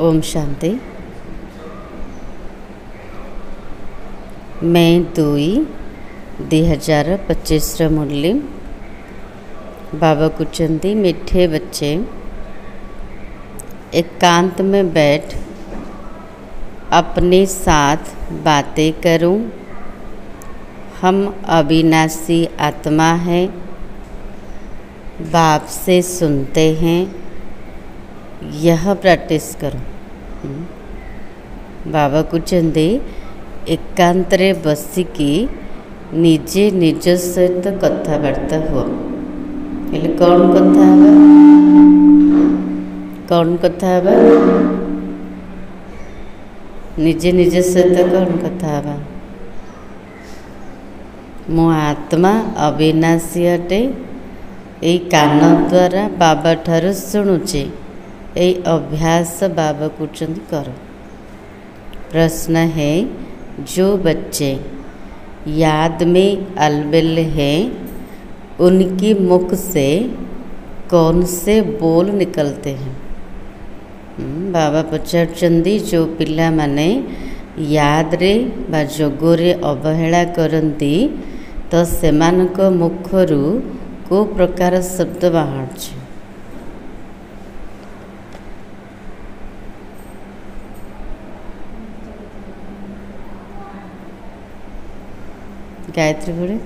ओम शांति। मैं 2/2025 मुरली बाबा कुचंदी मीठे बच्चे एकांत में बैठ अपने साथ बातें करूं। हम अविनाशी आत्मा हैं, बाप से सुनते हैं, यह प्रैक्टिस करो। बाबा कुचंदी एकांतरे बसिकी निजे निज सहित कथबार्ता हुआ। हेले कौन कथा हवा? कौन कथा हवा? निजे निज सहित कौन कथा हवा? मो आत्मा अविनाशी अटे, यही कान द्वारा बाबा ठारू शुणुचे। यही अभ्यास बाबा कुचंदी करो। प्रश्न है, जो बच्चे याद में अलबेल हैं उनकी मुख से कौन से बोल निकलते हैं? बाबा पचारुचंदी जो पिला माने याद रे बा जोगरे अवहेला करती तो सेमानक मुखरू को प्रकार शब्द बाहर। गायत्री बोले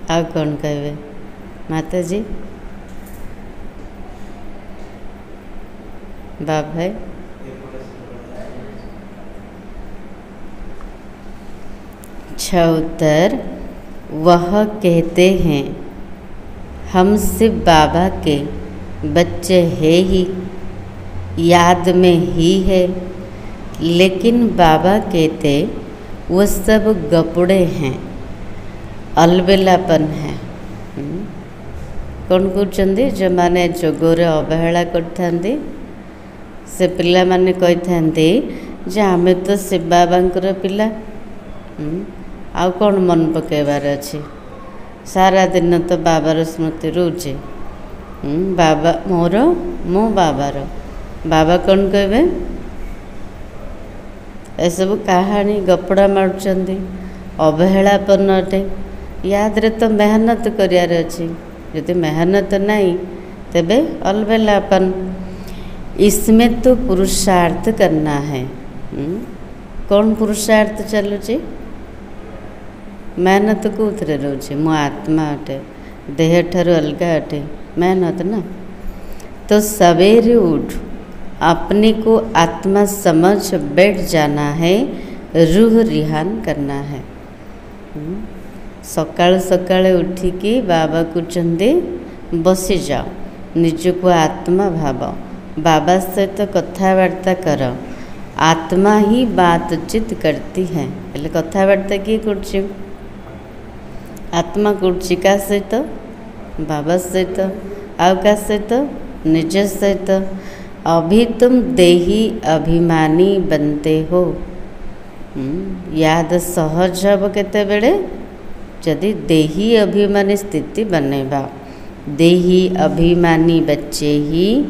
आ कौन कहे? माता जी बाप है। उत्तर वह कहते हैं हम सिर्फ बाबा के बच्चे हैं ही, याद में ही है। लेकिन बाबा कहते वो सब गपड़े हैं, अलबेलापन है। कौन कहते जो माने जोगरे अवहेला करते से पिला माने कहते जे आमे तो शिव बाबांकर पिला, आउ कौन मन पकेबार अच्छी। सारा दिन तो बाबार स्मृति रोचे। बाबा मोर मो बाबार बाबा कौन कहे? एसबू कहानी गपड़ा मारुचंदी, अवहेलापन अटे। याद रे तो मेहनत करियार अच्छी, यदि मेहनत नहीं तेबे अलबेलापन। इसमें तो पुरुषार्थ करना है। कौन पुरुषार्थ चलुची? मेहनत कौथे रोचे? मो आत्मा अटे, देह ठारू अलगा अटे, मेहनत ना। तो सवेरे उठ अपने को आत्मा समझ बैठ जाना है, रूह रिहान करना है। सकाल सकाल उठिकी बाबा कुचंदी बसी जाओ, निज को आत्मा भाव, बाबा सहित कथबार्ता कर। आत्मा ही बातचीत करती है। हेले कथबार्ता किए कर? आत्मा करछि का सहित? बाबा सहित। आउ का सहित? निज सहित। अभी तुम देही अभिमानी बनते हो। याद सहज हम केते बेले जदि देही अभिमानी स्थिति बनेबा। देही अभिमानी बच्चे ही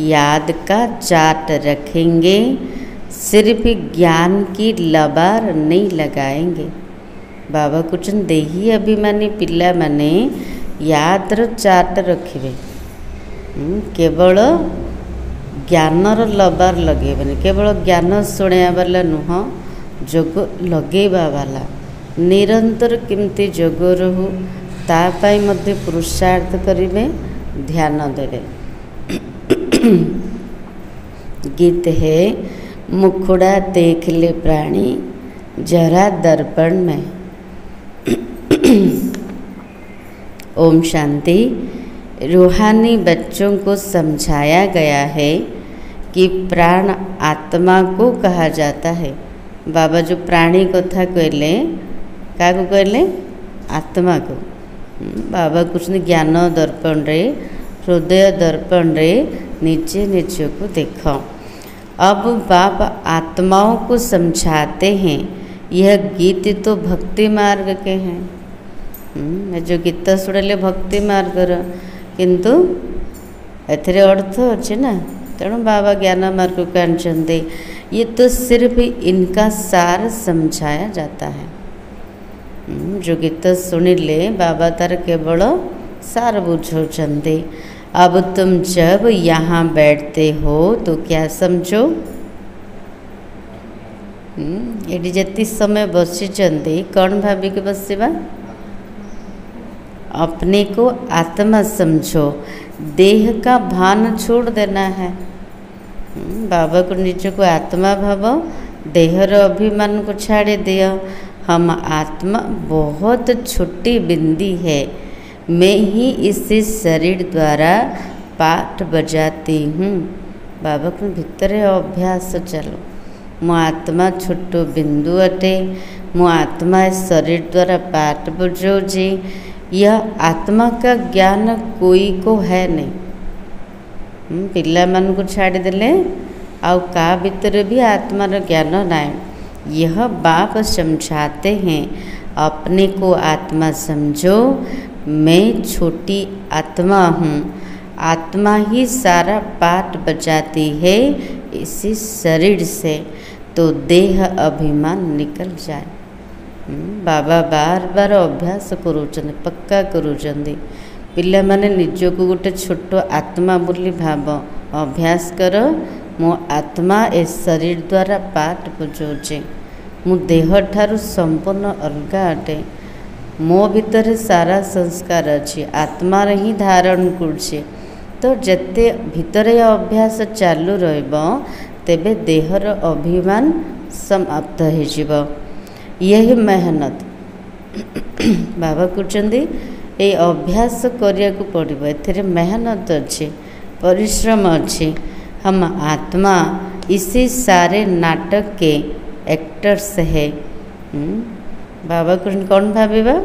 याद का चाट रखेंगे, सिर्फ ज्ञान की लबार नहीं लगाएंगे। बाबा कुछ देही अभिमानी पिला माने यादर चाट रखिबे, केवल ज्ञानर लबार लगेबे। केवल ज्ञान शुणा वाला नुह, जोग लगेबा वाला। निरंतर किमती जोग रहू तापाई मध्य पुरुषार्थ करिबे, ध्यान देबे। गीत है, मुखड़ा देख ले प्राणी जरा दर्पण में। ओम शांति। रूहानी बच्चों को समझाया गया है कि प्राण आत्मा को कहा जाता है। बाबा जो प्राणी कथा कहले, क्या कहले? आत्मा को। बाबा कुछ ज्ञान दर्पण रे, हृदय दर्पण रे निजे निज को देखो। अब बाप आत्माओं को समझाते हैं यह गीत तो भक्ति मार्ग के हैं। जो गीत शुणिले भक्ति मार्गर किंतु एथिरे अर्थ अच्छे ना, तेणु बाबा ज्ञान मार्ग को आनते। ये तो सिर्फ इनका सार समझाया जाता है। जो गीत शुणिले बाबा तार केवल सार बुझाते। अब तुम जब यहाँ बैठते हो तो क्या समझो, ये जिते समय बसी कौन भाविक बसवा, अपने को आत्मा समझो, देह का भान छोड़ देना है। बाबा को निज को आत्मा भाव, देहर अभिमान को छाड़ दियो। हम आत्मा बहुत छोटी बिंदी है, मैं ही इसी शरीर द्वारा पाठ बजाती हूँ। बाबा को भीतर अभ्यास चलो, मो आत्मा छोट बिंदु अटे, मो आत्मा शरीर द्वारा पाठ बजाऊँगी। यह आत्मा का ज्ञान कोई को है नहीं। पिला मान को छाड़ देले आउ का भीतर भी आत्मार ज्ञान नाय। यह बाप समझाते हैं, अपने को आत्मा समझो, मैं छोटी आत्मा हूँ, आत्मा ही सारा पाठ बजाती है इसी शरीर से, तो देह अभिमान निकल जाए। बाबा बार बार अभ्यास करूचंदी, पक्का करूचंदी। पिला माने निजको गोटे छोट आत्मा बोली भाव, अभ्यास कर, मो आत्मा ए शरीर द्वारा पाठ बजाऊे, मु देह ठारू संपूर्ण अलगा अटे, मो भीतर सारा संस्कार अच्छी, आत्मा ही धारण करुचे। तो जते भीतर अभ्यास चालू रहिबो तेबे देहर अभिमान समाप्त हो। यही मेहनत बाबा कहते ये अभ्यास करिया को पड़ो, एथिरे मेहनत अच्छे, परिश्रम अच्छे। हम आत्मा इसी सारे नाटक के एक्टर्स है। बाबा कौन भाविबा,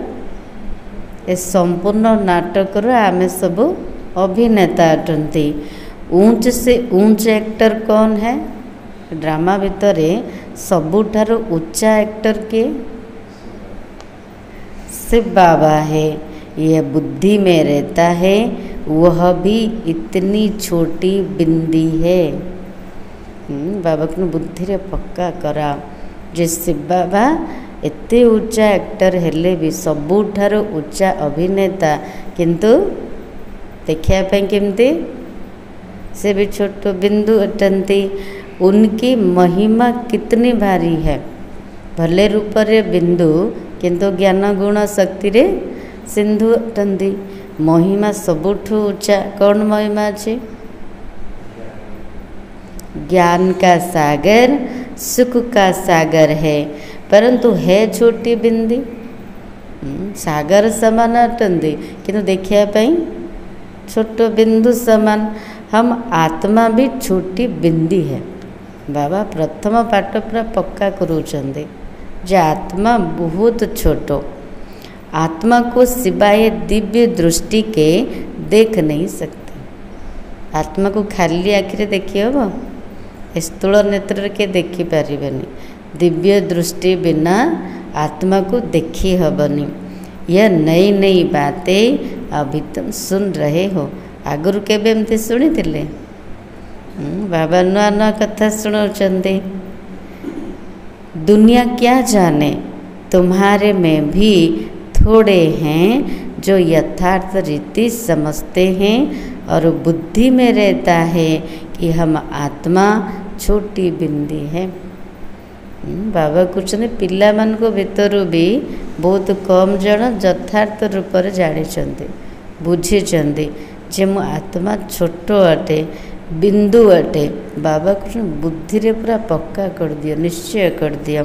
ए संपूर्ण नाटक आमे सब अभिनेता अटंती। ऊंच से ऊंच एक्टर कौन है, ड्रामा भीतर सबुठारु उच्चा एक्टर के से बाबा है। यह बुद्धि में रहता है, वह भी इतनी छोटी बिंदी है। बाबा को बुद्धि रे पक्का करा, जे शिव बाबा एते उच्चा एक्टर हेले भी सबुठारु उच्चा अभिनेता, किंतु देखिया पे केमती से भी छोट बिंदु अटंती। उनकी महिमा कितनी भारी है, भले रूप रे बिंदु किंतु ज्ञान गुण शक्ति रे सिंधु अटंती। महिमा सबुठु ऊंचा कौन महिमा अच्छे, ज्ञान का सागर सुख का सागर है, परंतु है छोटी बिंदी। सागर समान अटंती किंतु देखिया पाई छोट बिंदु समान। हम आत्मा भी छोटी बिंदी है। बाबा प्रथम पाठ पूरा पक्का करूचंदे, जे आत्मा बहुत छोटो, आत्मा को सिवाय दिव्य दृष्टि के देख नहीं सकते। आत्मा को खाली आखिरे देखी हम, स्थूल नेत्र के देखी पारिबेनी। दिव्य दृष्टि बिना आत्मा को देखी हबनी। यह नई नई बातें अभी तुम सुन रहे हो, आगुरु केबे एमती शुणी थिले? बाबा नुआ नुआ कथा सुनाउचंदे। दुनिया क्या जाने, तुम्हारे में भी थोड़े हैं जो यथार्थ रीति समझते हैं और बुद्धि में रहता है कि हम आत्मा छोटी बिंदी है। बाबा कहते पिला मान को भीतर भी बहुत कम जन यथार्थ रूप से जानी बुझी जे मो आत्मा छोट अटे, बिंदु अटे। बाबा कहते बुद्धि रे पूरा पक्का कर दियो, निश्चय कर दियो।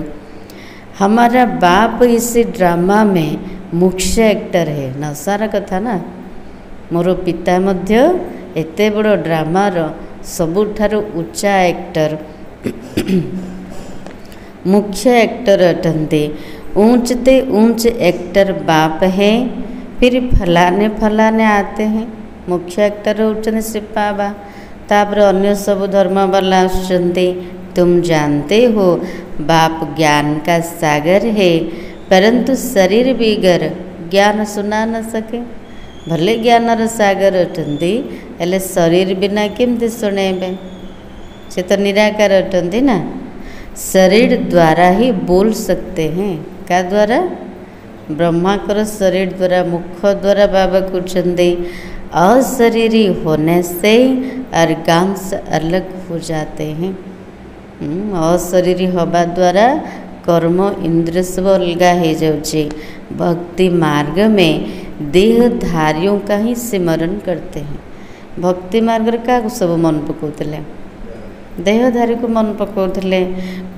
हमारा बाप इस ड्रामा में मुख्य एक्टर है। नसार कथा ना, मोर पिता मध्य एते बड़ ड्रामार सबुठारु उच्चा एक्टर मुख्य एक्टर अटंते। ऊंचते ऊंच एक्टर बाप है, फिर फलाने फलाने आते हैं। मुख्य एक्टर होचन श्री बाबा, तापर अन्य सब धर्म वाला आसुचंती, तुम जानते हो बाप ज्ञान का सागर है, परंतु शरीर बिगर ज्ञान सुना न सके। भले ज्ञानर सागर अटंती हेले शरीर बिना केमती शुणेबे, से तो निराकार अटंती ना। शरीर द्वारा ही बोल सकते हैं। क्या द्वारा? ब्रह्माकर शरीर द्वारा, मुख द्वारा बाबा कहते अशरीरी होने से अर्गांश अलग हो जाते हैं। अशरीरी हवा द्वारा कर्म इंद्र सब अलगा हो जाऊे। भक्ति मार्ग में देहधारियों का ही सिमरन करते हैं। भक्ति मार्ग क्या सब मन पकाउले? देहधारी को मन पकाउले।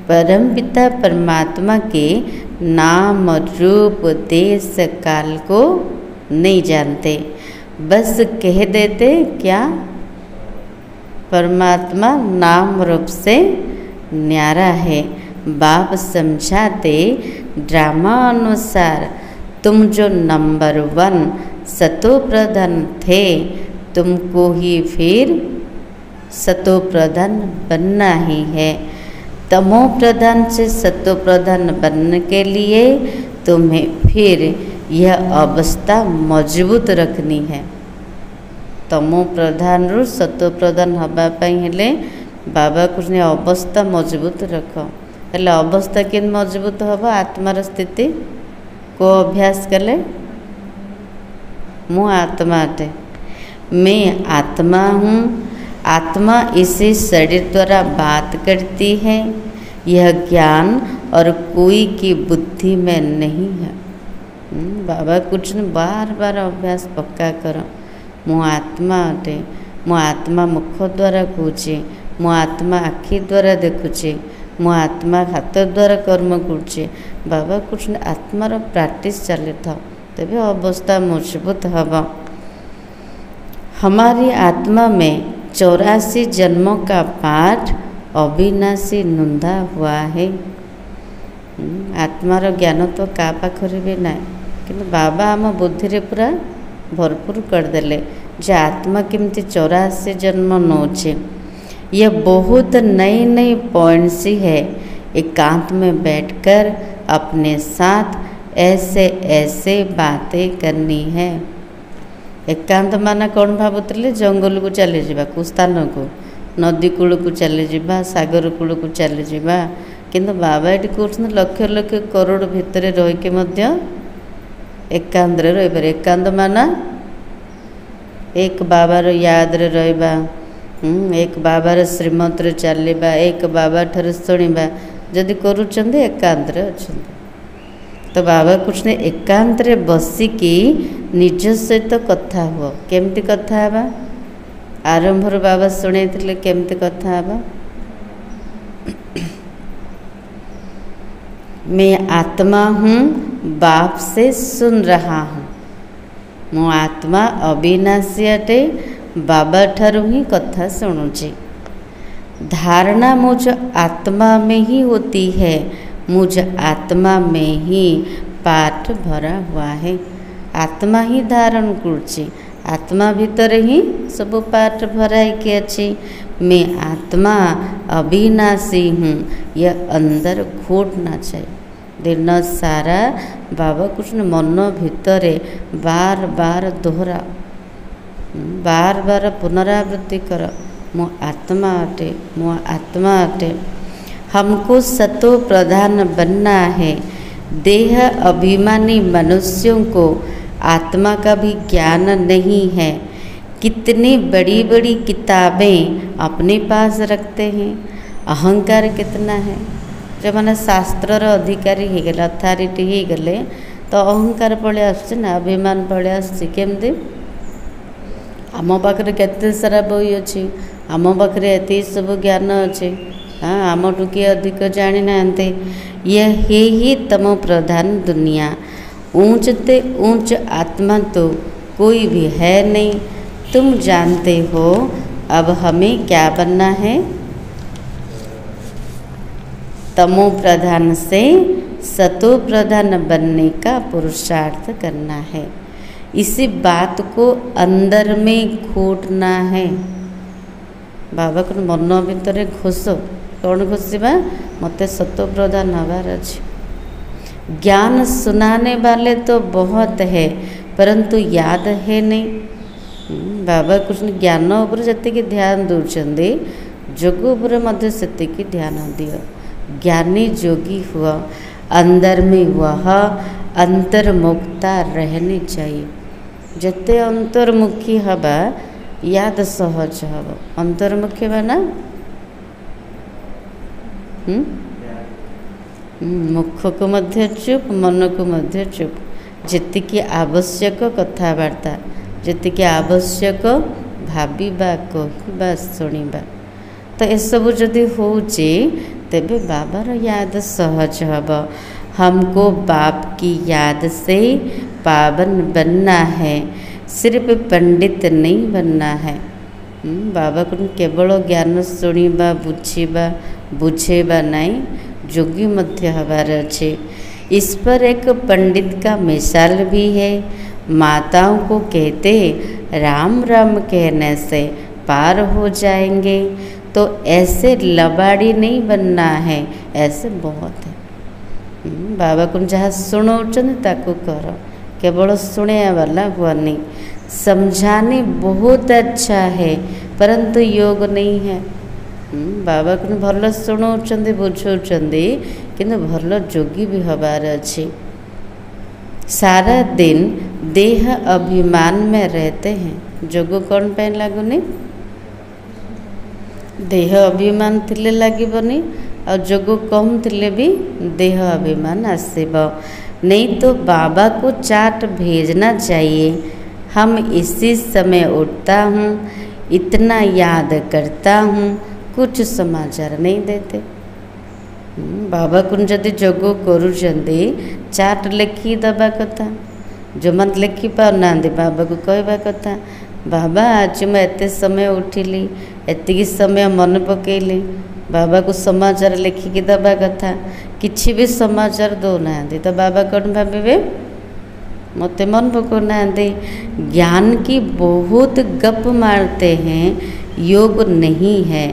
परमपिता परमात्मा के नाम रूप देश काल को नहीं जानते, बस कह देते क्या? परमात्मा नाम रूप से न्यारा है। बाप समझाते ड्रामा अनुसार तुम जो नंबर 1 सतो प्रधान थे, तुमको ही फिर सतो प्रधान बनना ही है। तमो प्रधान से सतो प्रधान बनने के लिए तुम्हें फिर यह अवस्था मजबूत रखनी है। तमो प्रधान रु सतो प्रधान हवापाई हेले बाबा कुछ अवस्था मजबूत रख। हेले अवस्था के मजबूत हम? आत्मार स्थिति को अभ्यास कले मु आत्मा अटे, मैं आत्मा हूँ। आत्मा इसी शरीर द्वारा बात करती है। यह ज्ञान और कोई की बुद्धि में नहीं है। बाबा कुछ न बार बार अभ्यास पक्का कर। मु आत्मा अटे, मु आत्मा मुख द्वारा कहूँ, मु आत्मा आखि द्वारा देखुचे, मु आत्मा हाथ द्वारा कर्म करुचे। बाबा कुछ आत्मार प्रैक्टिस चली था, तभी अवस्था मजबूत हम। हमारी आत्मा में 84 जन्मों का पाठ अविनाशी नोंदा हुआ है। आत्मार ज्ञान तो का पाखरे भी ना, कि बाबा आम बुद्धि रे पूरा भरपूर करदेले जे आत्मा केमती 84 जन्म नौचे। यह बहुत नई नई पॉइंट्स ही है। एकांत में बैठकर अपने साथ ऐसे ऐसे बातें करनी है। एकांत माना कौन भावुले? जंगल को चली जावा, को स्थान को, नदी कूल को चली जावा, सागर कूल को चली जावा। किंतु बाबा ये कहते लक्ष लक्ष करोड़ भितर रहीकि एकांत रही पारे। एकांत माना एक बाबार याद रे रहिबा, एक बाबार श्रीमत रे चलवा, एक बाबा ठार शुणा। जदि करुँच एकांत रे अछंती, तो बाबा कुछ ने एकांत रे बसिकी निज सहित कथा हुआ। केमती कथा हवा? आरंभर बाबा शुणे केमती कथा हवा? मैं आत्मा हूँ, बाप से सुन रहा हूँ। मो आत्मा अविनाशी अटे, बाबा ठारू ही कथा शुणुची। धारणा मुझ आत्मा में ही होती है, मुझ आत्मा में ही पाठ भरा हुआ है। आत्मा ही धारण करुची, आत्मा भीतर ही सब पाठ भराई के अच्छी। मैं आत्मा अविनाशी हूँ, यह अंदर घोटना चाहिए। दिन सारा बाबा कुछ मन भितरे बार बार दोहरा, बार बार पुनरावृत्ति कर, मो आत्मा अटे, मो आत्मा अटे। हमको सतो प्रधान बनना है। देह अभिमानी मनुष्यों को आत्मा का भी ज्ञान नहीं है। कितनी बड़ी बड़ी किताबें अपने पास रखते हैं। अहंकार कितना है। जब मैंने शास्त्र अधिकारी हो गले, अथॉरिटी हो गले, तो अहंकार पड़े आसना, अभिमान पड़े आसमती। आम पाखे केते सारा बही अच्छी, आम पाखे एत सब ज्ञान अच्छे। हाँ, आमठू किए अधिक जानी ना। यह ही तम प्रधान दुनिया। ऊंचते ऊंच आत्मा तो कोई भी है नहीं। तुम जानते हो अब हमें क्या बनना है? तमो प्रधान से सतो प्रधान बनने का पुरुषार्थ करना है। इसी बात को अंदर में घोटना है। बाबा को मन भितर घोष कौन घोषिबा मते सतो प्रधान हबार अच्छे। ज्ञान सुनाने वाले तो बहुत है परंतु याद है नहीं। बाबा कृष्ण ज्ञान उपर जति ध्यान दौरान जोग उपर मध्य सेतिकी ध्यान दियो। ज्ञानी जोगी हुआ, अंदर में वह अंतर्मुखता रहनी चाहिए। जते अंतर्मुखी हवा याद सहज हम। अंतर्मुखी बना मुख को मध्य चुप, मन को मध्य चुप। जेतिकी आवश्यक कथबार्ता, जेतिकी आवश्यक भाविबा, कहवा, शुणा, तो यसबू जदि होचे तेबे बाबार याद सहज हब। हमको बाप की याद से पावन बनना है, सिर्फ पंडित नहीं बनना है। बाबा को केवल ज्ञान शुणा, बुझा, बुझेबा नहीं, जोगी मध्य हबार अच्छे। इस पर एक पंडित का मिसाल भी है। माताओं को कहते राम राम कहने से पार हो जाएंगे, तो ऐसे लबाड़ी नहीं बनना है, ऐसे बहुत है। बाबा को जहाँ शुणाउछन ताकू कर, केवल शुणे वाला हुआनी। समझाने बहुत अच्छा है परंतु योग नहीं है। बाबा को भल शुणाउछन, बुझाउछन, किंतु भल जोगी भी हबार अच्छे। सारा दिन देह अभिमान में रहते हैं। जोग कौन पे लगुनि? देह अभिमान थिले लागिबनी, और जोग कम थिले भी देह अभिमान आसीब। नहीं तो बाबा को चाट भेजना चाहिए, हम इसी समय उठता हूँ, इतना याद करता हूँ, कुछ समाचार नहीं देते। बाबा को जदि जोग करुचंदी चाट लिखी दबा कथा। जो मत लिखि पाना बाबा को कहवा कथा, बाबा आज मैं एत समय उठिली, एतिकी समय मन पकेली। बाबा को समाचार लिखिकी दबा कथा। किछि भी समाचार दौना तो बाबा कौन भावे मत मन पकड़ना। ज्ञान की बहुत गप मारते हैं, योग नहीं है।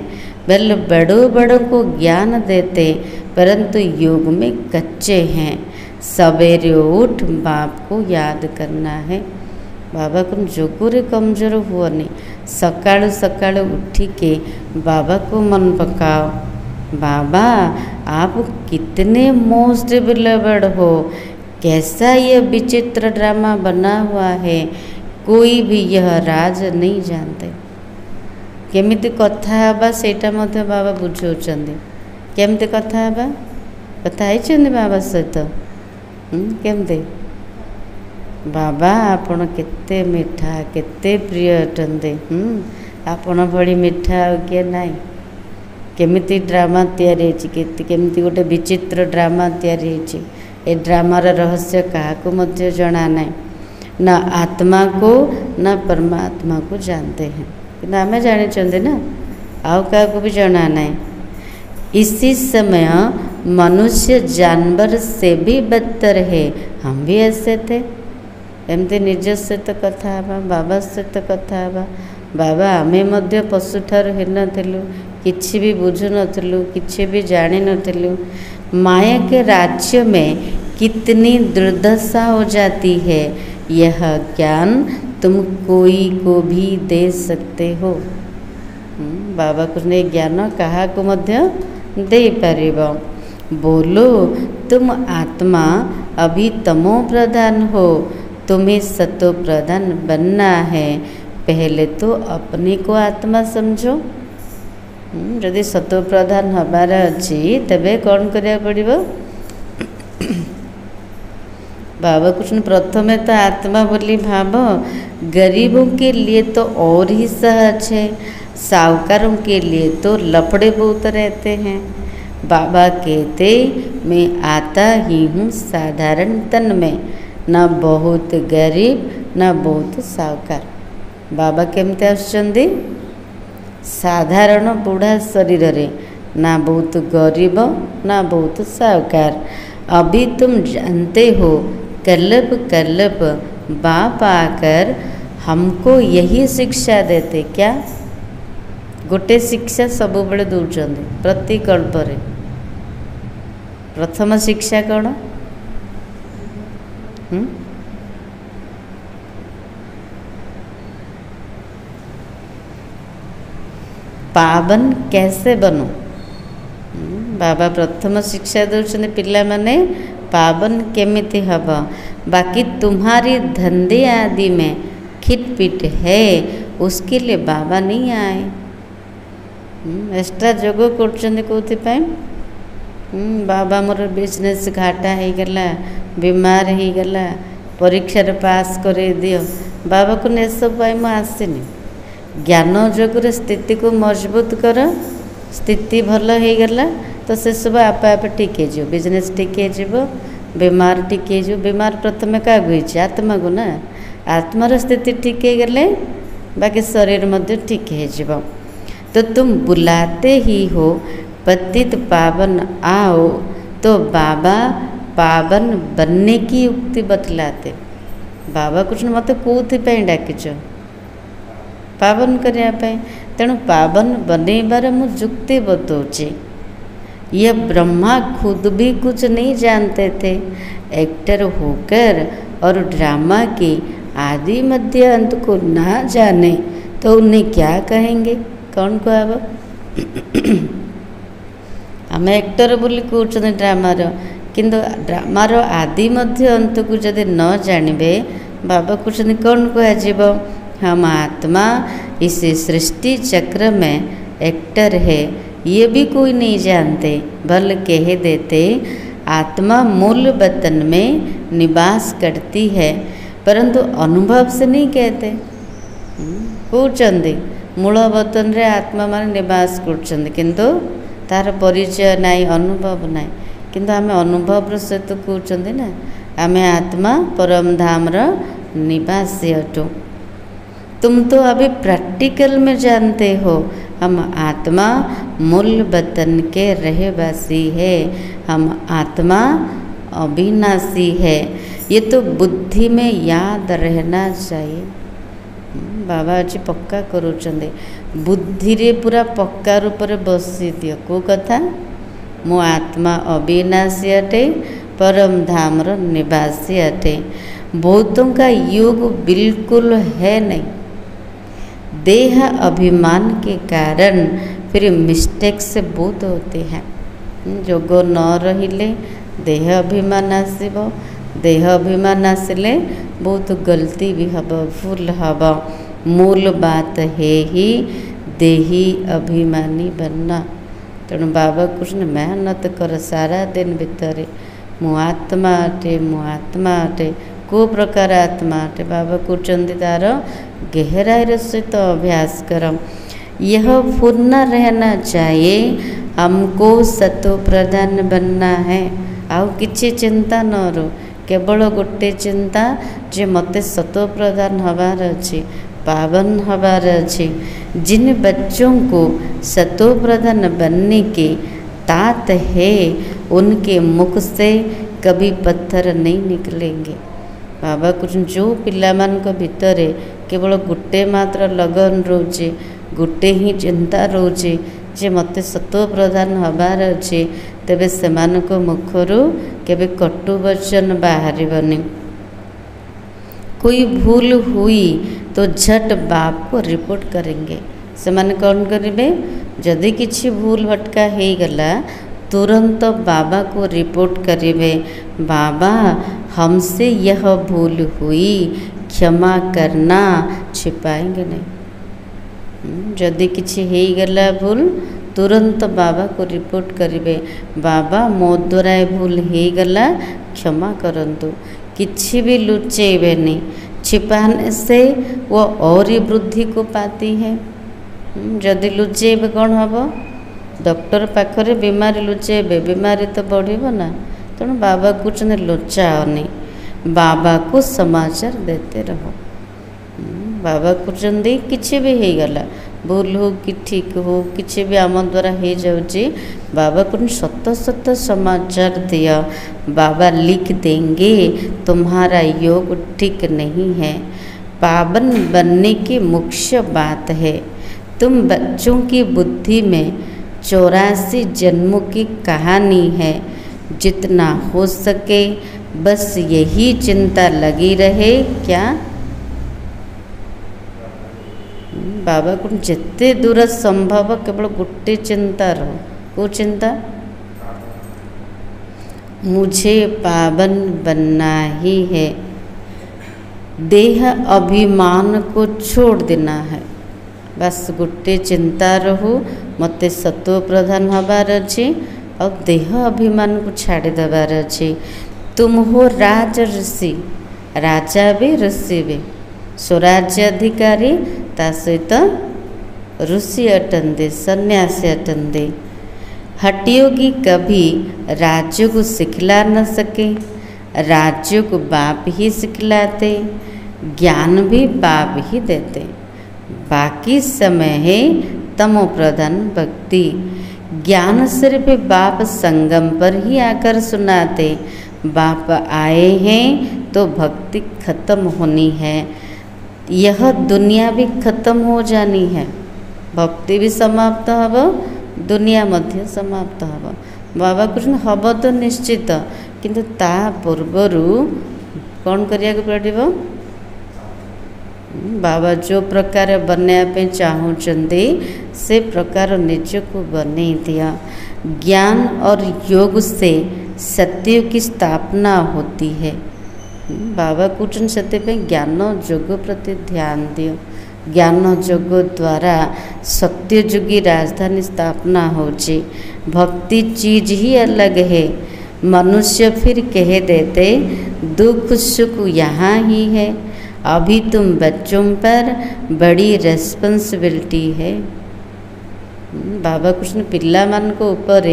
बल बड़ों बड़ों को ज्ञान देते परंतु योग में कच्चे हैं। सवेरे उठ बाप को याद करना है। बाबा को जोगरे कमजोर हुअनी, सकाळु सकाळु उठी के बाबा को मन पकाओ। बाबा आप कितने मोस्ट बिलीवर्ड हो, कैसा ये विचित्र ड्रामा बना हुआ है, कोई भी यह राज नहीं जानते। केमिति कथा हबा सेटा मध्य बाबा बुझाउछन्ति। केमिति कथा हबा, कथा हैछन्ति बाबा सहित केमिति? बाबा आपण केते मिठा, केते प्रिय अटंते, आपण भली मिठा किए नाई। केमिति ड्रामा तैयारी केमिति गोटे विचित्र ड्रामा तैयारी होछि। ए ड्रामार रहस्य काहाको मध्य जना नाई, न आत्मा को न परमात्मा को जानते हैं, किंतु आमे जानी ना, आउ काहाको भी जना नाई। इसी समय मनुष्य जानवर से भी बदतर है। हम भी ऐसे थे। एमती निज सहित कथा हवा, बाबा सहित कथा हवा। बाबा आमे मध्य पशु ठार हीन थिलु, किछि भी बुझु नथिलु, किछि भी जानि नथिलु। माया के राज्य में कितनी दुर्दशा हो जाती है, यह ज्ञान तुम कोई को भी दे सकते हो। बाबा को ज्ञान कहा को मध्य दे पारिबो। बोलो तुम आत्मा अभी तमो प्रधान हो, तुम्हें सतो प्रधान बनना है। पहले तो अपने को आत्मा समझो। यदि सतो प्रधान हबार अच्छी तबे कौन करिया पड़िबो? बाबा कृष्ण प्रथमे तो आत्मा बोली भाव। गरीबों के लिए तो और ही सहज है, साहूकारों के लिए तो लफड़े बहुत रहते हैं। बाबा कहते मैं आता ही हूँ साधारण तन में, न बहुत गरीब न बहुत साहूकार। बाबा केमती आसुचंदी? साधारण बुढ़ा शरीर रे, ना बहुत गरीब ना बहुत साहूकार। अभी तुम जानते हो कल्लप कल्लप बाप आकर हमको यही शिक्षा देते। क्या गोटे शिक्षा सब बेले दौरान प्रति कल्परे प्रथम शिक्षा कौन? पावन कैसे बनो? बाबा प्रथम शिक्षा दौरान पिला माने पावन केमिति हब, बाकी तुम्हारी धंधे आदि में खिटपिट है उसके लिए बाबा नहीं आए। एक्स्ट्रा जोग कर बाबा मोर बिजनेस घाटा हो गला, बीमार हो गला, परीक्षा पास कर दियो। बाबा को सब मुझे आसनी ज्ञान जोगर स्थिति को मजबूत कर, स्थिति भल हो गला तो से सब आप ठीक हो, बिजनेस ठीक हो, बीमार ठीक हो। बीमार प्रथम क्या हुई आत्मा को ना, आत्मार स्थिति ठीक हो गले बाकी शरीर मध्य ठीक हो। तो तुम बुलाते ही हो पतित पावन आओ, तो बाबा पावन बनने की युक्ति बतलाते। बाबा कुछ मत कौथि डाकिच पावन करने, तेणु पावन बनइबार मु युक्ति बतौची। ये ब्रह्मा खुद भी कुछ नहीं जानते थे। एक्टर होकर और ड्रामा की आदि मध्य अंत को ना जाने तो उन्हें क्या कहेंगे? कौन को अब आम एक्टर बोली कहते ड्रामार, किंतु ड्रामार आदि मध्य अंत को जदि न जानबे बाबा कहते कौन कह? हम आत्मा इस सृष्टि चक्र में एक्टर है, ये भी कोई नहीं जानते। बल कह देते आत्मा मूल वतन में निवास करती है, परंतु अनुभव से नहीं कहते। कहते मूल वतन रे आत्मा मान निवास कर, किंतु तार परिचय नाई, अनुभव नाई। किंतु आम अनुभव सहित कहते ना, आम आत्मा परम धाम निवासी अटू। तुम तो अभी प्रैक्टिकल में जानते हो हम आत्मा मूल वतन के रहवासी है, हम आत्मा अविनाशी है। ये तो बुद्धि में याद रहना चाहिए। बाबा आज पक्का करुचंदे बुद्धि रे पूरा पक्का रूप रे बसी दियो को कथा, मो आत्मा अविनाशी अटे, परम धाम रो निवासी अटे। बहुतों का योग बिल्कुल है नहीं। देह अभिमान के कारण फिर मिस्टेक से बहुत होते हैं। जोग न रहिले देह अभिमान आसब, देह अभिमान आसिले बहुत गलती भी हब, भूल हब। मूल बात है ही देही अभिमानी बनना। तेणु बाबा कृष्ण मेहनत कर सारा दिन भितर मु आत्मा अटे, मु आत्मा अटे। को प्रकार आत्मा अटे बाबा कहते तार गहराई सहित अभ्यास कर। यह पूर्ण रहना चाहिए। हमको सतो प्रधान बनना है। आउ किसी चिंता न रो, केवल गोटे चिंता जे मते सतो प्रधान हबार अच्छी, पावन हबार अच्छी। जिन बच्चों को सतो प्रधान बनने की तात है उनके मुख से कभी पत्थर नहीं निकलेंगे। बाबा कुछ जो पिला मान को भितर केवल गोटे मात्र लगन रोचे, गोटे ही चिंता रोचे जे मते सत्व प्रधान हबार अच्छे, तेबे सेमान को मुखरू केबे कटु वचन बाहरिबनी। कोई भूल हुई तो झट बाप को रिपोर्ट करेंगे। सेमान कौन करेंगे? जदि किसी भूल भटका हो गला तुरंत बाबा को रिपोर्ट करेंगे। बाबा हमसे यह भूल हुई, क्षमा करना। छिपाएंगे नहीं। जदि किसी हो गला भूल तुरंत बाबा को रिपोर्ट करेंगे। बाबा मो द्वारा भूल हो गला, क्षमा करंतु। किसी भी लुचेबे नहीं। छिपाने से वो और ही वृद्धि को पाती है। जदि लुचेबे कौन हम? डॉक्टर पाखरे बीमारी लुचेबे, बीमारी तो बढ़िबो ना। तेणु बाबा कुछ लुचाओनी, बाबा को समाचार देते रहो। बाबा कुछ किसी भी हो गला, भूल हो कि ठीक हो, किसी भी आम द्वारा हो जाऊँगी, बाबा को सत सत समाचार दिया। बाबा लिख देंगे तुम्हारा योग ठीक नहीं है। पावन बनने की मुख्य बात है तुम बच्चों की बुद्धि में 84 जन्मों की कहानी है। जितना हो सके बस यही चिंता लगी रहे। क्या बाबा को जिते दूर संभव केवल गोटे चिंता रहो। को चिंता? मुझे पावन बनना ही है। देह अभिमान को छोड़ देना है। बस गोटे चिंता रहो मते सत्व प्रधान हबार अच्छे और देह अभिमान को छाड़ी देवार अच्छे। तुम हो राज ऋषि, राजा भी ऋषि भी, स्वराज्य अधिकारी ता सहित ऋषि अटंदे, सन्यासी अटंदे। हठयोगी कभी राज्य को सिखला न सके, राज्य को बाप ही सिखलाते, ज्ञान भी बाप ही देते। बाकी समय है तमो प्रधान भक्ति। ज्ञान सिर्फ बाप संगम पर ही आकर सुनाते। बाप आए हैं तो भक्ति खत्म होनी है। यह दुनिया भी खत्म हो जानी है। भक्ति भी समाप्त हब, दुनिया मध्य समाप्त हब। बाबा कृष्ण हब तो निश्चित, किंतु ता पूर्वरु कौन करिया को पड़िबो? बाबा जो प्रकार बनने चाहूँचंदी से प्रकार निज को बने दिया। ज्ञान और योग से सत्य की स्थापना होती है। बाबा कौन से ज्ञान योग प्रति ध्यान दियो। ज्ञान योग द्वारा सत्ययुगी राजधानी स्थापना होची। भक्ति चीज ही अलग है। मनुष्य फिर कह देते दुख सुख यहाँ ही है। अभी तुम बच्चों पर बड़ी रेस्पॉन्सिबिलिटी है। बाबा कृष्ण पिला मान को ऊपर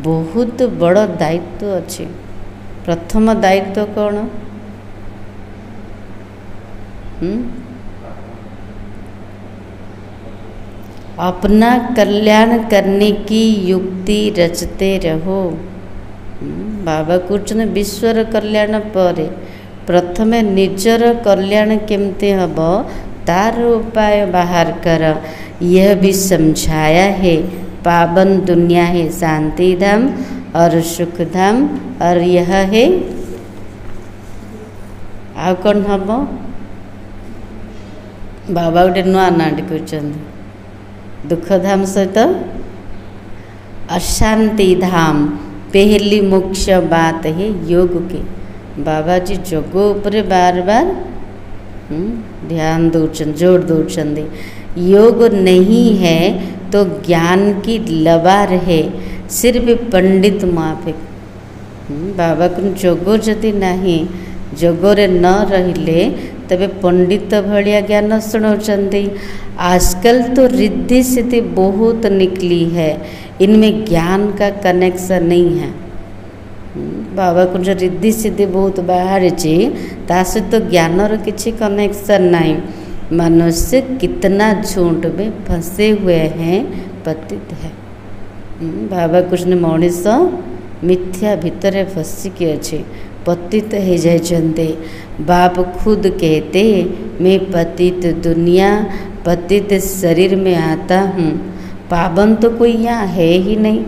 बहुत बड़ दायित्व अच्छे। प्रथम दायित्व कौन? अपना कल्याण करने की युक्ति रचते रहो। बाबा कृष्ण विश्वर कल्याण पर प्रथमे निजर कल्याण केमते हब तार उपाय बाहर कर। यह भी समझाया है पावन दुनिया है शांति धाम और सुख धाम, और यह है आ कौन हम बाबा गोटे नुआ नाटी कर दुख धाम सहित अशांति धाम। पहली मुख्य बात है योग के। बाबा जी योग उपरे बार बार ध्यान दौरान जोर दौरान। योग नहीं है तो ज्ञान की लबार है, सिर्फ पंडित माफिक। बाबा को योग जदि नहीं जोगरे न रहिले तबे पंडित भलिया ज्ञान शुणाउछंती। आजकल तो रिद्धि सिद्धि बहुत निकली है, इनमें ज्ञान का कनेक्शन नहीं है। बाबा को जो रिद्धि सिद्धि बहुत बाहर से तो ज्ञानर किसी कनेक्शन नहीं। मनुष्य कितना झूठ में फंसे हुए हैं पतित है। बाबा कृष्ण मनीष मिथ्या भितर फसिकी अच्छे पतित हो जाते। बाप खुद कहते मैं पतित दुनिया पतित शरीर में आता हूँ। पावन तो कोई यहाँ है ही नहीं।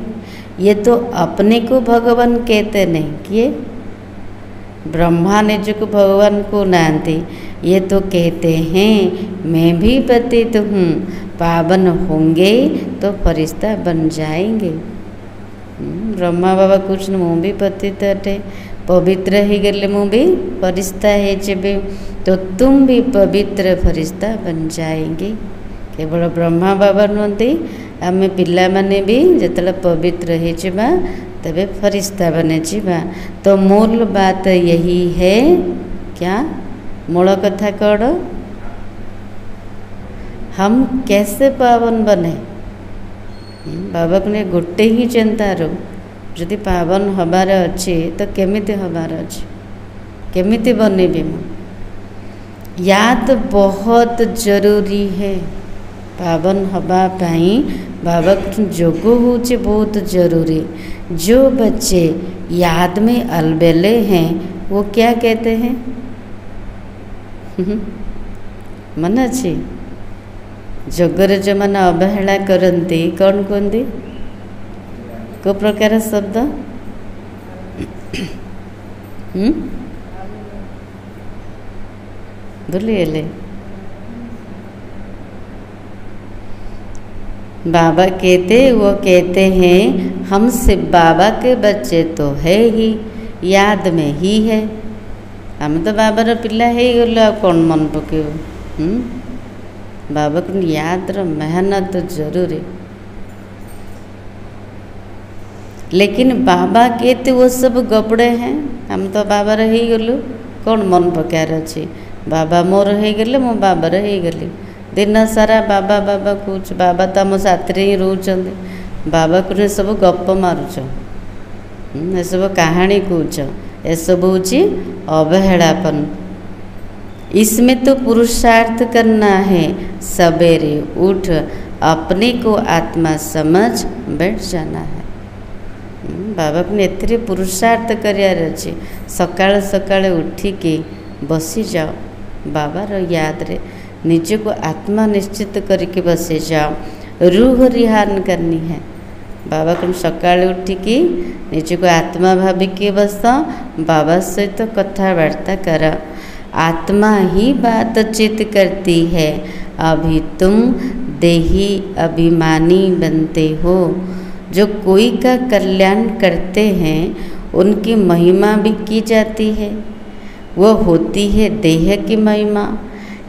ये तो अपने को भगवान कहते नहीं कि ब्रह्मा ने जो को भगवान को नानते। ये तो कहते हैं मैं भी पतित हूँ, पावन होंगे तो फरिश्ता बन जाएंगे। ब्रह्मा बाबा कुछ मुँह भी पतित हटे, पवित्र ही गले मुँह भी फरिश्ता है जेबे, तो तुम भी पवित्र फरिश्ता बन जाएंगे। केवल ब्रह्मा बाबा नुहति आम पिला माने भी जिते पवित्र हो तबे फरिश्ता बने जीवा। तो मूल बात यही है। क्या मूल कथा कौन? हम कैसे पावन बने? बाबा को गोटे ही चिंता रो जदि पावन हबार अच्छे तो केमिति हबार अच्छे, केमिति बनेबी मु। याद बहुत जरूरी है पावन हवा पाई। बाबा योग होचे बहुत जरूरी। जो बच्चे याद में अलबेले हैं वो क्या कहते हैं? मन अच्छे जगरे जो मैंने अवहेला करती कौन कहते को प्रकार शब्द भूलिए बाबा कहते हैं हम सिर्फ बाबा के बच्चे तो है ही, याद में ही है। हम तो बाबार पिला है गल कौन मन पकेब बाबा को याद मेहनत जरूरी। लेकिन बाबा कहते वो सब गपड़े हैं, हम तो बाबार हो गलु कौन मन पकार अच्छे। बाबा मोर हो गले मो बाबार हो गली, दिन सारा बाबा बाबा कौच। बाबा तो आम साथी ही रोच, बाबा को सब गप मारुच, ये सब कहानी कौच, ये सब हूँ अवहेलापन। इसमें तो पुरुषार्थ करना है, सवेरे उठ अपने को आत्मा समझ बैठ जाना है। बाबा को एते पुरुषार्थ करार अच्छे, सकाल सकाल उठिकी बसी जाओ, बाबार याद रे निज को आत्मा निश्चित करके बसी जाओ। रूह रिहान करनी है, बाबा को सकाल उठिकी निज को आत्मा भाविकी बस, बाबा सहित कथबार्ता कर। आत्मा ही बातचीत करती है, अभी तुम देही अभिमानी बनते हो। जो कोई का कल्याण करते हैं उनकी महिमा भी की जाती है, वो होती है देह की महिमा।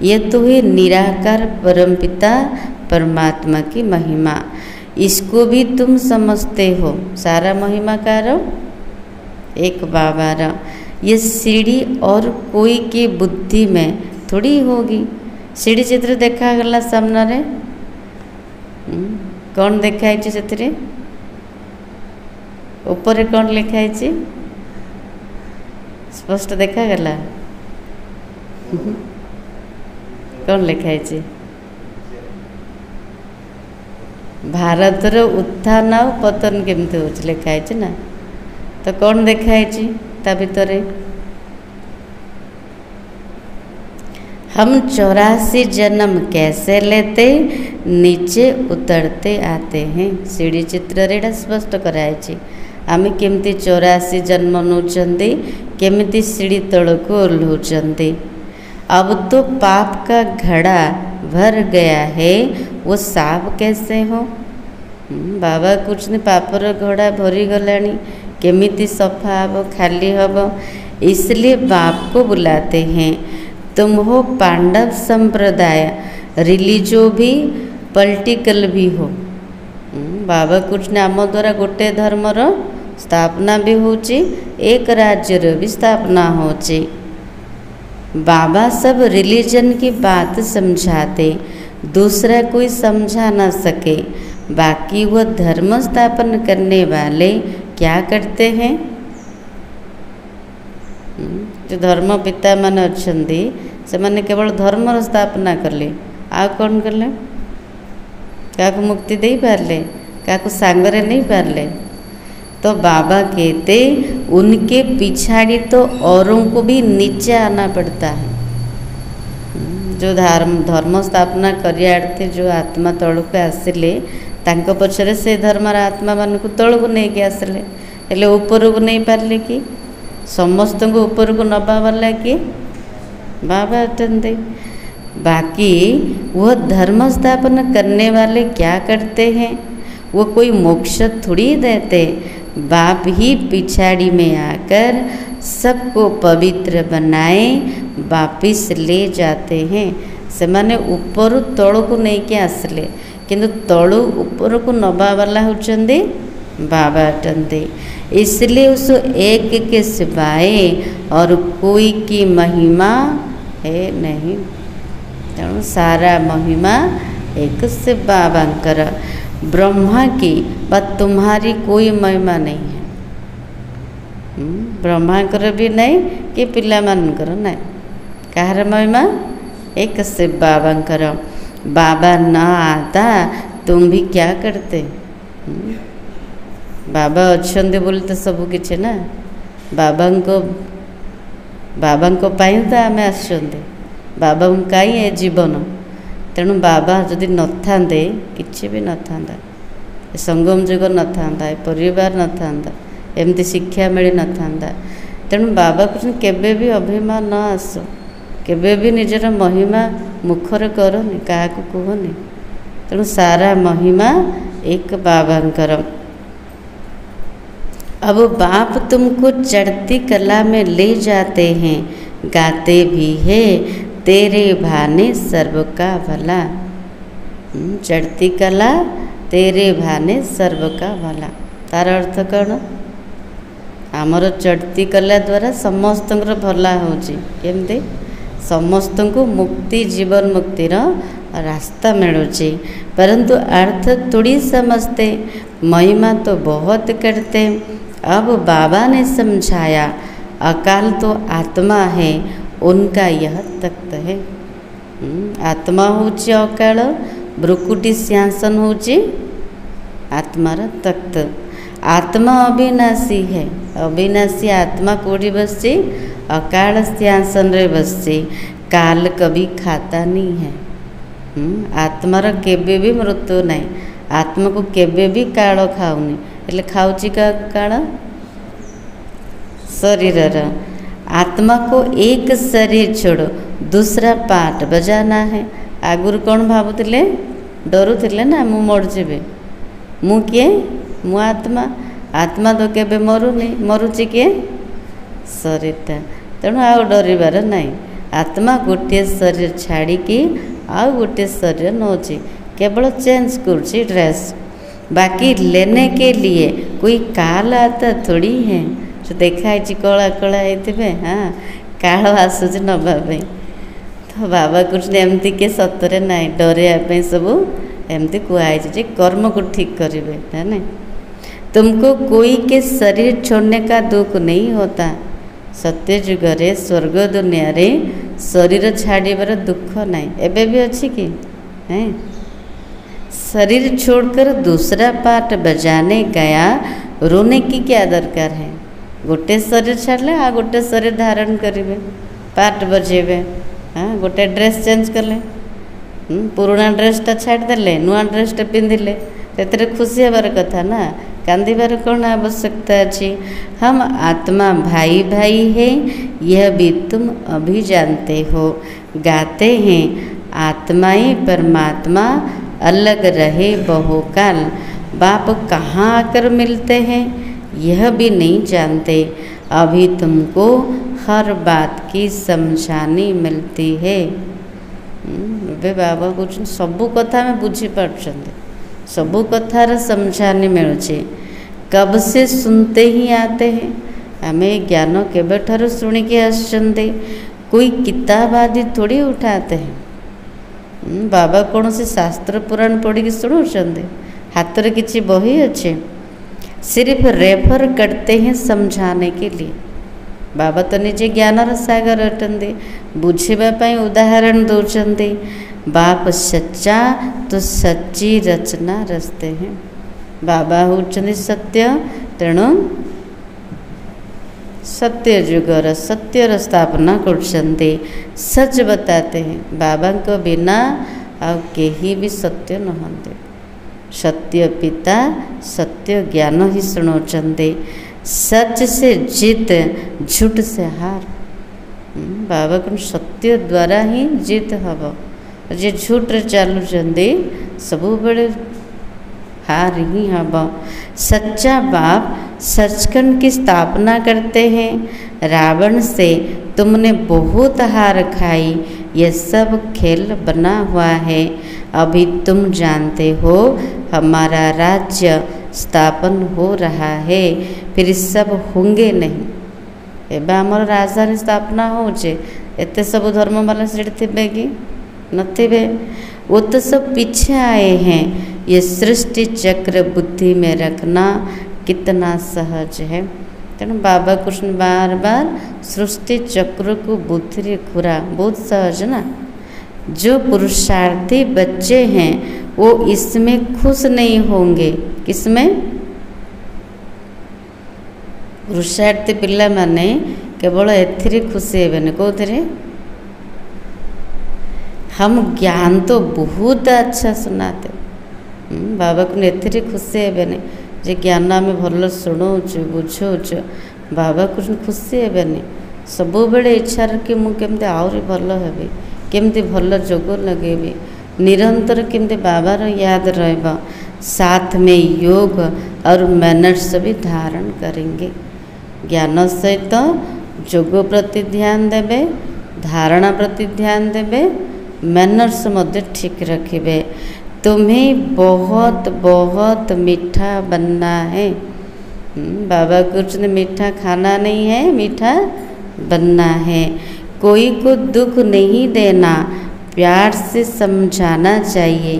ये तो है निराकार परमपिता परमात्मा की महिमा, इसको भी तुम समझते हो। सारा महिमा कार एक बाबार। ये सीढ़ी और कोई की बुद्धि में थोड़ी होगी। सीढ़ी चित्र देखा गला सामने कौन देखाई से ऊपर कौन लिखाई स्पष्ट देखा गला कौन लिखाई भारतर उत्थान और पतन केमती हो लिखाई ना, तो कौन देखाई ता भितर हम 84 जन्म कैसे लेते नीचे उतरते आते हैं। सीढ़ी चित्र रे स्पष्ट कराई आम केमती 84 जन्म नौचंदी, केमिति सीढ़ी तल को ओह्लौचंदी। अब तो पाप का घड़ा भर गया है, वो साफ कैसे हो। बाबा कुछ नहीं, पापर घड़ा भरी गलानी, केमिति सफा हब खाली हब। इसलिए बाप को बुलाते हैं। तुम हो पांडव संप्रदाय, रिलीजो भी पॉलिटिकल भी हो। बाबा कुछ ने आम द्वारा गोटे धर्मर स्थापना भी होची, एक राज्यर भी स्थापना होची। बाबा सब रिलीजन की बात समझाते, दूसरा कोई समझा ना सके। बाकी वह धर्म स्थापन करने वाले क्या करते हैं। जो धर्म पिता मान अच्छे से माने केवल धर्म स्थापना कले, आ कौन कले, क्या मुक्ति दे पारले, क्या सांगरे नहीं पारले। तो बाबा कहते उनके पिछाड़ी तो औरों को भी नीचे आना पड़ता है। जो धर्म स्थापना करियार्थी जो आत्मा तल को आसिले, तांको पछरे से धर्मर आत्मा मान को तल को नहीं आसिले, हेले ऊपर को नहीं पारले कि समस्त को ऊपर को नबा वाला कि बाबा अटंदे। बाकी वह धर्म स्थापन करने वाले क्या करते हैं, वो कोई मोक्ष थोड़ी देते। बाप ही पिछाड़ी में आकर सबको पवित्र बनाए वापिस ले जाते हैं। से माने ऊपर तल को नहीं के आसले, किंतु तलु ऊपर को नबा वाला होचंदे बाबा अटंदे। इसलिए उस एक के सिवाय और कोई की महिमा है नहीं। तेणु सारा महिमा एक से बाबांकर, ब्रह्मा की व तुम्हारी कोई महिमा नहीं है। ब्रह्मांकर भी नहीं कि पिला मानकर नहीं, कहार महिमा एक से बाबांकर। बाबा न आता तुम भी क्या करते। बाबा अच्छे बोले तो सब किछि ना, बाबा को पाई तो आम आसुँच, बाबा कहीं ए जीवन तेणु बाबा जदि नथांते किछि भी नथांता, संगम जुग नथांता, परिवार नथांता, एमती शिक्षा मिली नथांता। तेणु बाबा कहते केबे भी अभिमान न आसो, केबे भी निजर महिमा मुखर करनी, क्या कहनी। तेणु सारा महिमा एक बाबांकर। अब बाप तुमको चढ़ती कला में ले जाते हैं, गाते भी है तेरे भाने सर्व का भला। चढ़ती कला तेरे भाने सर्व का भला, तार अर्थ कौन? आमर चढ़ती कला द्वारा समस्त भला होची, केमती समस्त को मुक्ति, जीवन मुक्तिर रास्ता मिलूची। परंतु अर्थ थोड़ी समझते, महिमा तो बहुत करते। अब बाबा ने समझाया अकाल तो आत्मा है, उनका यह तख्त है। आत्मा होची अकाल, भ्रुकुटी सिंहासन होची आत्मार तख्त। आत्मा अविनाशी है, अविनाशी आत्मा कोड़ी बसची? अकाल सिंहासन रे बसची। काल कभी खाता नहीं है। आत्मार केबे भी मृत्यु नहीं, आत्मा को केबे भी काल खाऊनी। એટલે खाऊची का काल? शरीर। आत्मा को एक शरीर छोड़ो दूसरा पार्ट बजाना है। आगुर कौन भावुले? डरुले ना मु मरजीबी, मु किए? मु आत्मा। आत्मा तो केबे मरुनी, मरुची किए? शरीरटा। तेणु आ डरबार नहीं। आत्मा गोटे शरीर छाड़ी आउ गोटे शरीर नौची, केवल चेंज करुची ड्रेस। बाकी लेने के लिए कोई काल आता थोड़ी है। जो देखा है कला कला होते, हाँ काल आसूच नवा। तो बाबा कृष्ण एमती के सतरे ना डरवाई सब एमती कहुई कर्म को ठीक करेंगे, है ना। तुमको कोई के शरीर छोड़ने का दुख नहीं होता। सत्य जुग रे स्वर्ग दुनिया रे शरीर छाड़बार दुख नहीं, एबे भी अच्छी कि है। शरीर छोड़कर दूसरा पार्ट बजाने गया, रोने की क्या दरकार है? गोटे शरीर छाड़ले आ गोटे शरीर धारण करेंगे, पार्ट बजेबे। हाँ गोटे ड्रेस चेंज कले, पुराना ड्रेसटा छाड़देले, नुआ ड्रेसटा पिंधिले, तेरे खुशी हबार कथा ना, कांदिबार कौन आवश्यकता अच्छी? हम आत्मा भाई भाई है, यह भी तुम अभी जानते हो। गाते हैं आत्माएं परमात्मा अलग रहे बहुकाल। बाप कहाँ आकर मिलते हैं यह भी नहीं जानते। अभी तुमको हर बात की समझानी मिलती है। वे बाबा कुछ सबू कथा में बुझी पार्छन्ते, सबू कथार समझानी मिलूचे। कब से सुनते ही आते हैं, आमे ज्ञान केबे ठारू शुणिकी आसछन्ते, कोई किताब आदि थोड़ी उठाते हैं। बाबा कौन से शास्त्र पुराण पढ़ी शुणाते? हाथ में किसी बही अच्छे? सिर्फ रेफर करते हैं समझाने के लिए। बाबा तो निजे ज्ञानर सागर अटंती, बुझापी उदाहरण दौरान। बाप सच्चा तो सच्ची रचना रचते हैं। बाबा होचंदी सत्य, तेणु सत्य जुगर सत्यर स्थापना करछन्ते, सच बताते हैं। बाबा को बिना आ केही भी सत्य नहंते। सत्य पिता सत्य ज्ञान ही सुनाउछन्ते। सच से जीत, झूठ से हार। बाबा को सत्य द्वारा ही जीत हम। जे झूठ चलुचंदी सबु बड़े हार ही हम। सच्चा बाप सचखंड की स्थापना करते हैं। रावण से तुमने बहुत हार खाई, यह सब खेल बना हुआ है। अभी तुम जानते हो हमारा राज्य स्थापन हो रहा है, फिर सब होंगे नहीं। एबे आमर राजधानी स्थापना होचे, एते सब धर्म वाला सेठ थे कि नथिबे? वो तो सब पीछे आए हैं। ये सृष्टि चक्र बुद्धि में रखना कितना सहज है। तेणु बाबा कृष्ण बार बार सृष्टि चक्र को बुद्धि रे खुरा, बहुत सहज ना। जो पुरुषार्थी बच्चे हैं वो इसमें खुश नहीं होंगे। किसमें? पुरुषार्थी पिला माने केवल एथिरे खुशी हेबेनि। कौथिरे? हम ज्ञान तो बहुत अच्छा सुनाते बाबा को एथि खुशी हेबेनि जे ज्ञान आम भल शुणाऊँ बुझाऊँ बाबा को खुशी हेबेनि सब बेले इच्छा कि मुझे आहरी भल हेबी केमती भल जोग लगेबी निरंतर केमती बाबार याद रहिबा साथ में योग और मैनर्स भी धारण करेंगे। ज्ञान सहित जोग प्रति ध्यान देवे धारणा प्रति ध्यान देवे मैनर्स मध्य ठीक रखिबे। तुम्हें बहुत बहुत मीठा बनना है। बाबा कुछ मीठा खाना नहीं है मीठा बनना है। कोई को दुख नहीं देना प्यार से समझाना चाहिए।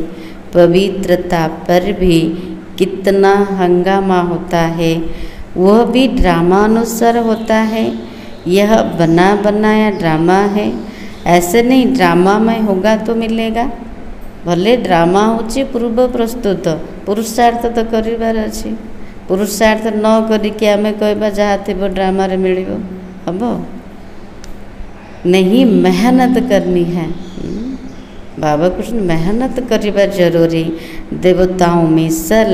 पवित्रता पर भी कितना हंगामा होता है वह भी ड्रामा अनुसार होता है। यह बना बनाया ड्रामा है ऐसे नहीं ड्रामा में होगा तो मिलेगा। भले ड्रामा होची पूर्व प्रस्तुत पुरुषार्थ तो करिवार अछि पुरुषार्थ न करिके आमे कहबा जहाँ थिबो ड्रामा रे मिलिबो हबो नहीं मेहनत करनी है। बाबा कृष्ण मेहनत करवा जरूरी। देवताओं में सल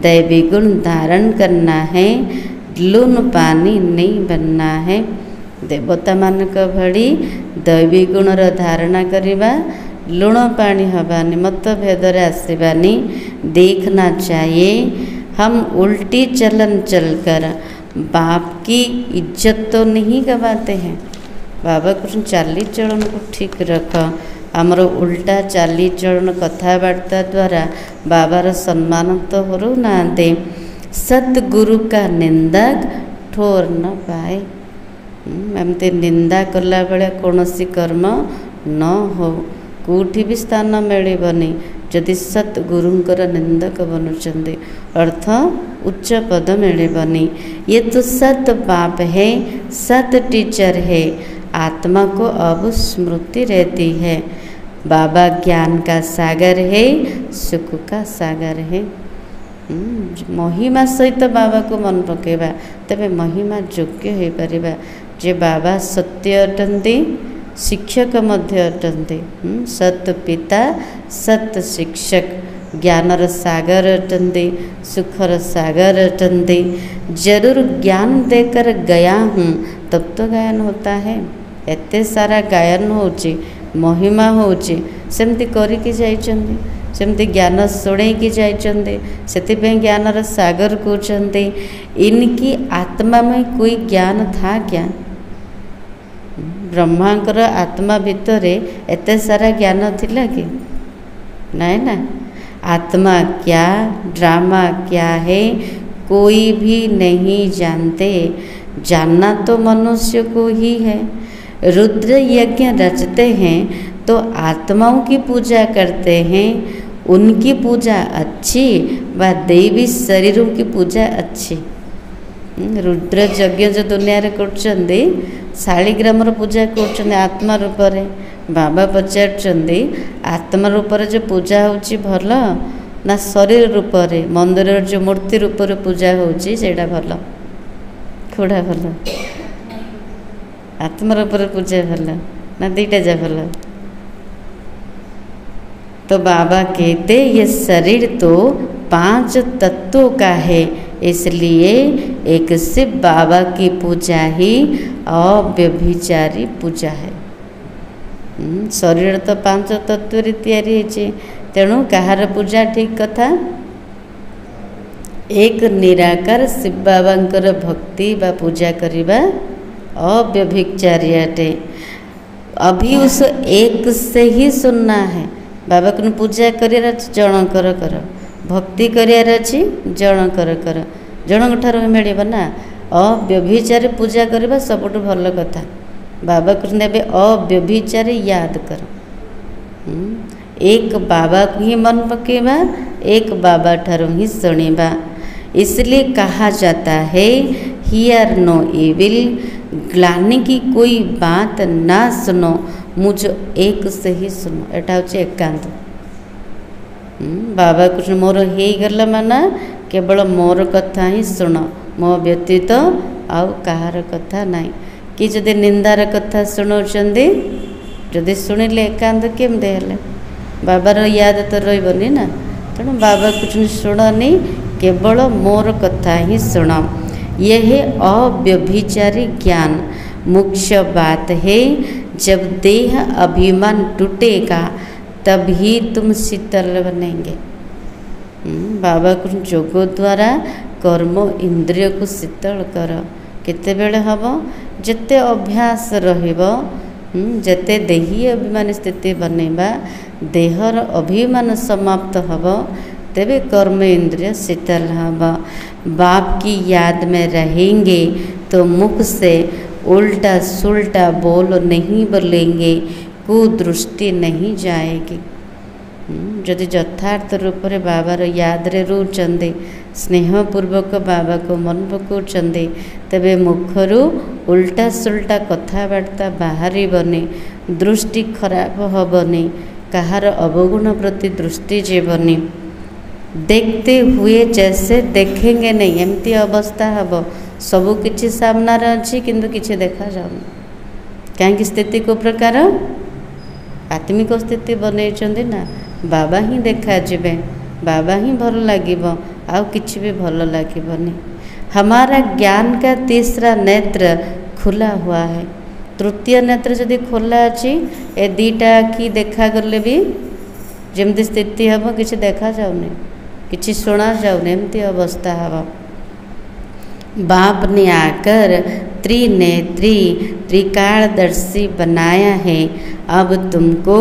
दैवी गुण धारण करना है लून पानी नहीं बनना है। देवता मानक भड़ी दैवी गुणर धारणा करवा लुण पानी हबानी मतभेद आसबानी देखना चाहिए। हम उल्टी चलन चलकर बाप की इज्जत तो नहीं गवाते हैं। बाबा कृष्ण चाली चलन को ठीक रख आमर उल्टा चाली चलन कथबार्ता द्वारा बाबार सम्मान तो हो ना। सतगुरु का निंदक ठोर न पाए। एमती निंदा कला बेले कौन सी कर्म न हो कौटी भी स्थान मिलबनी जदि सतगुरुंकर निंदक बनुचंदी अर्थ उच्च पद मिलबनी। ये तो सत बाप है सत टीचर है आत्मा को अब स्मृति रहती है। बाबा ज्ञान का सागर है सुख का सागर है। महिमा सहित बाबा को मन पकेबा तबे महिमा योग्य हो पारिबा। जे बाबा सत्य अटंती शिक्षक मध्य अटंती सत पिता सत शिक्षक ज्ञानर सागर अटंती सुखर सागर अटंती। जरूर ज्ञान देकर गया हूँ तब तो गायन होता है। एते सारा गायन होची महिमा होची सेमती करिकी जाइचंदी सेमती ज्ञान शुणैकी जाइचंदी सेतिपे ज्ञानर सागर कहते। इनकी आत्मा में कोई ज्ञान था क्या? ब्रह्मांकर आत्मा भितरे एते सारा ज्ञान थिला कि नहीं ना। आत्मा क्या ड्रामा क्या है कोई भी नहीं जानते। जानना तो मनुष्य को ही है। रुद्र यज्ञ रचते हैं तो आत्माओं की पूजा करते हैं। उनकी पूजा अच्छी व देवी शरीरों की पूजा अच्छी। रुद्र यज्ञ जो दुनिया रे करछंदी शालिग्रामर पूजा करछंदी आत्मा रूप रे। बाबा पचारछंदी आत्मा रूप रे जो पूजा होची भल ना शरीर रूप रे मंदिर जो मूर्ति रूप रे पूजा होची सेटा भल खोड़ा भल आत्मा रूप रे पूजा भल ना दीटा जा भल। तो बाबा कहते ये शरीर तो 5 तत्वों का है इसलिए एक शिव बाबा की पूजा ही अव्यभिचारी पूजा है। शरीर तो 5 तत्व रे तैयारी है तेणु कहार पूजा ठीक कथा। एक निराकार शिव बाबांकर भक्ति बा पूजा करिबा अव्यभिचारी अटे। अभी उस एक से ही सुनना है। बाबा को पूजा कर जनकर कर भक्ति करार अच्छी जनकर कर जनक ठार मिल ना। अव्यभिचारी पूजा करवा सबुठ भल कथा। बाबा कृष्ण देवे अव्यभिचारी याद कर। एक बाबा को ही मन पकेबा एक बाबा ठारू ही सुनिबा। इसलिए कहा जाता है हियर नो इविल ग्लानि की कोई बात ना सुनो मुझ एक से ही सुनो। एटा हूँ एकांत। बाबा कृष्ण मोर हो गला माना केवल मोर कथा ही शुण मो व्यतीत आउ कहार कथा नहीं। कि जदि निंदार कथा शुणाउछंदी जदि शुणिले एकांत केमती हेले बाबार याद तो रही ना। तेणु बाबा कुछ शुणनी केवल मोर कथा ही शुण। यह अव्यभिचारी ज्ञान मुख्य बात है। जब देह अभिमान टूटेगा तभी तुम शीतल बनेंगे। बाबा कुछ जोग द्वारा कर्म इंद्रिय को शीतल कर केते बेले हम जिते अभ्यास रहिबो जते देही अभिमान स्थिति बनैबा देहर अभिमान समाप्त हब तेबे कर्म इंद्रिय शीतल हब। बाप की याद में रहेंगे तो मुख से उल्टा सुल्टा बोल नहीं बोलेंगे, कुदृष्टि नहीं जाएगी। जदि यथार्थ रूप से बाबार याद रे रुचंदे स्नेहपूर्वक बाबा को मन पकाउछंदे तेबे मुखरू उल्टा सुल्टा कथबार्ता बाहरबनी, दृष्टि खराब हेबनी, कहार अवगुण प्रति दृष्टि जीवनी। देखते हुए जैसे देखेंगे नहीं एमती अवस्था हम। सबू किछि सामना अच्छी किंतु किछि देखा जाऊँ कहीं स्थिति को प्रकार आत्मिक स्थिति बनई ना बाबा ही देखा जीवे, बाबा ही भल लगे आउ किछि भी भल लगे। हमारा ज्ञान का तीसरा नेत्र खुला हुआ है। तृतीय नेत्र यदि खोला अच्छी ए दीटा आखि देखा गले भी जमती स्थिति हम किसी देखा जाऊनी किसी शुणा जाऊनी एमती अवस्था हम। बाप ने आकर त्रिनेत्री त्रिकालदर्शी बनाया है। अब तुमको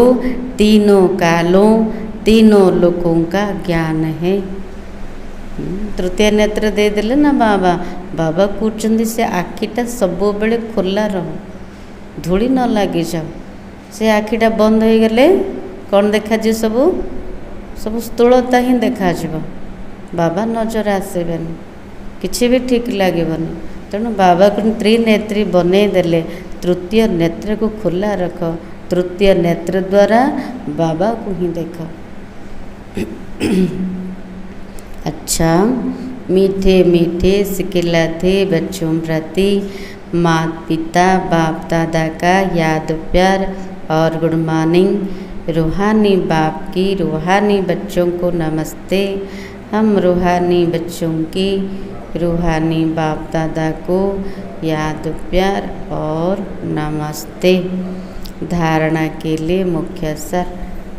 तीनों कालों तीनों लोकों का ज्ञान है। तृतीय नेत्र दे देले ना बाबा। बाबा कहते से आखिटा सब बेले खोला रहो, धूली न लगी जाओ। से आखिटा बंद हो गले कौन देखा जी सब सब स्थूलता ही देखा जीव। बाबा नजर आसबेनि किसी भी ठीक लगेनि। तेणु बाबा को त्रिनेत्री बनई देले। तृतीय नेत्र को खोला रख, तृतीय नेत्र द्वारा बाबा को ही देख। अच्छा, मीठे मीठे सिखिलाते बच्चों प्रति माता पिता बाप दादा का याद प्यार और गुड मॉर्निंग। रूहानी बाप की रूहानी बच्चों को नमस्ते। हम रूहानी बच्चों की रूहानी बाप दादा को याद प्यार और नमस्ते। धारणा के लिए मुख्य सर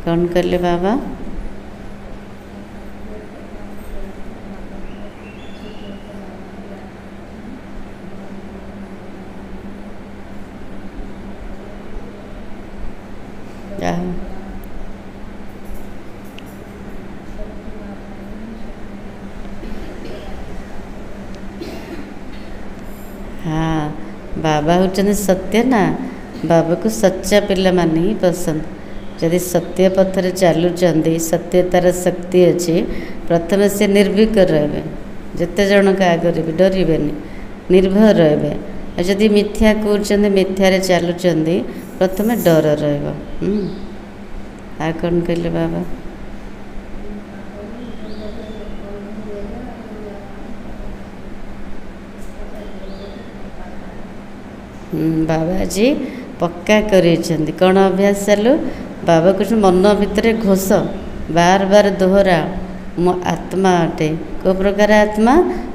कौन कर ले बाबा? हाँ, बाबा होचंदी सत्य ना। बाबा को सच्चा पिला माने ही पसंद। जदि सत्य पथरे चलुचंदी सत्यतार शक्ति अच्छी प्रथम से निर्भीक रहे, जिते जन का आगे भी डरबेनि, निर्भय रहे। जदि मिथ्या कहते मिथ्यारे चलुचंदी प्रथम डर रहा। आ कौन कहले बाबा? बाबा जी पक्का करें कौन अभ्यास चलू? बाबा कुछ मन भितर घोष बार बार दोहरा, मो आत्मा अटे। को प्रकार आत्मा?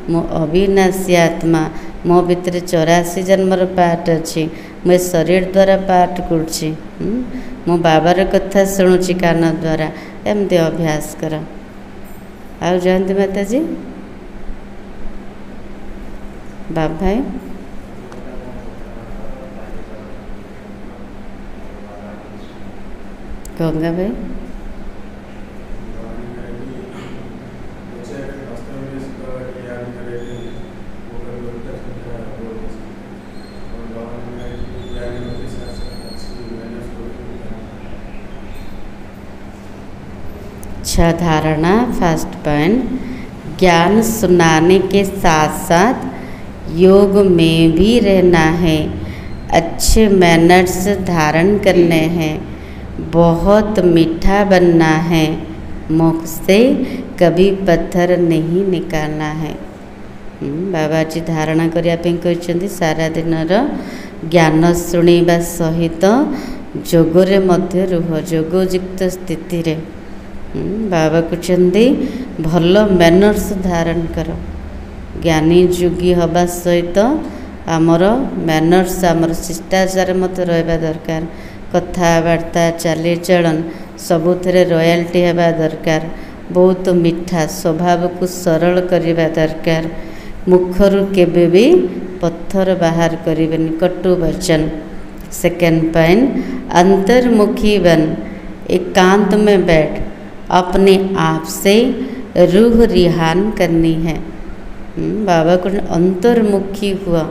मो अविनाशी आत्मा। मो भितर 84 जन्मर पार्ट अच्छी। मो शरीर द्वारा पार्ट करुँची। मो बाबार कथा शुणुची कान द्वारा। एमती अभ्यास कर। आ जयंती माता जी बाप भाई गंगा भाई अच्छा, धारणा फर्स्ट पॉइंट, ज्ञान सुनाने के साथ साथ योग में भी रहना है। अच्छे मैनर्स धारण करने हैं। बहुत मीठा बनना है। मुख से कभी पत्थर नहीं निकालना है। बाबा जी धारणा करने सारा दिन ज्ञान शुणा सहित जोगरे मध्य रुह, जोगयुक्त स्थिति रे। बाबा कहते भल मैनर्स धारण कर। ज्ञानी जोगी हवा सहित आमर मैनर्स आमर शिष्टाचार मत रहा दरकार। कथबार्ता चालीचलन सबुथिरे रॉयल्टी हवा दरकार। बहुत मीठा स्वभाव को सरल करवा दरकार। मुखरु केबे भी पत्थर बाहर करें कटु वचन। सेकेंड पॉइंट, अंतर्मुखी बन, एकांत में बैठ, अपने आप से रूह रिहान करनी है। बाबा को अंतर्मुखी हुआ,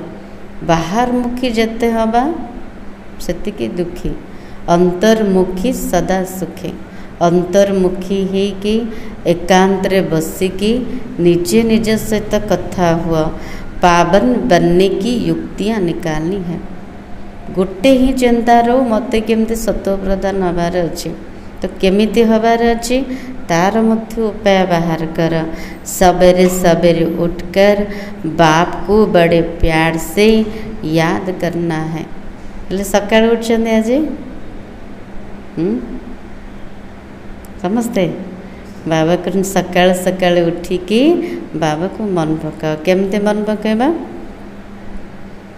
बाहर मुखी जेते हवा सेतिकी दुखी, अंतर्मुखी सदा सुखी। अंतर्मुखी ही कि एकांत रे बसिकी निजे निज सहित कथा हुआ, पावन बनने की युक्तियाँ निकालनी है। गोटे ही चिंता रो मते केमती सत्व प्रदान हबार अच्छे, तो केमिति हबार अच्छे तार मध्य उपाय बाहर कर। सवेरे सवेरे उठकर बाप को बड़े प्यार से याद करना है। बोले सकाळ उठछन्ते आज समस्ते बाबा को सकाळ सकाळ उठिकी बाबा को मन पकाओ। केमते मन पकाइबा?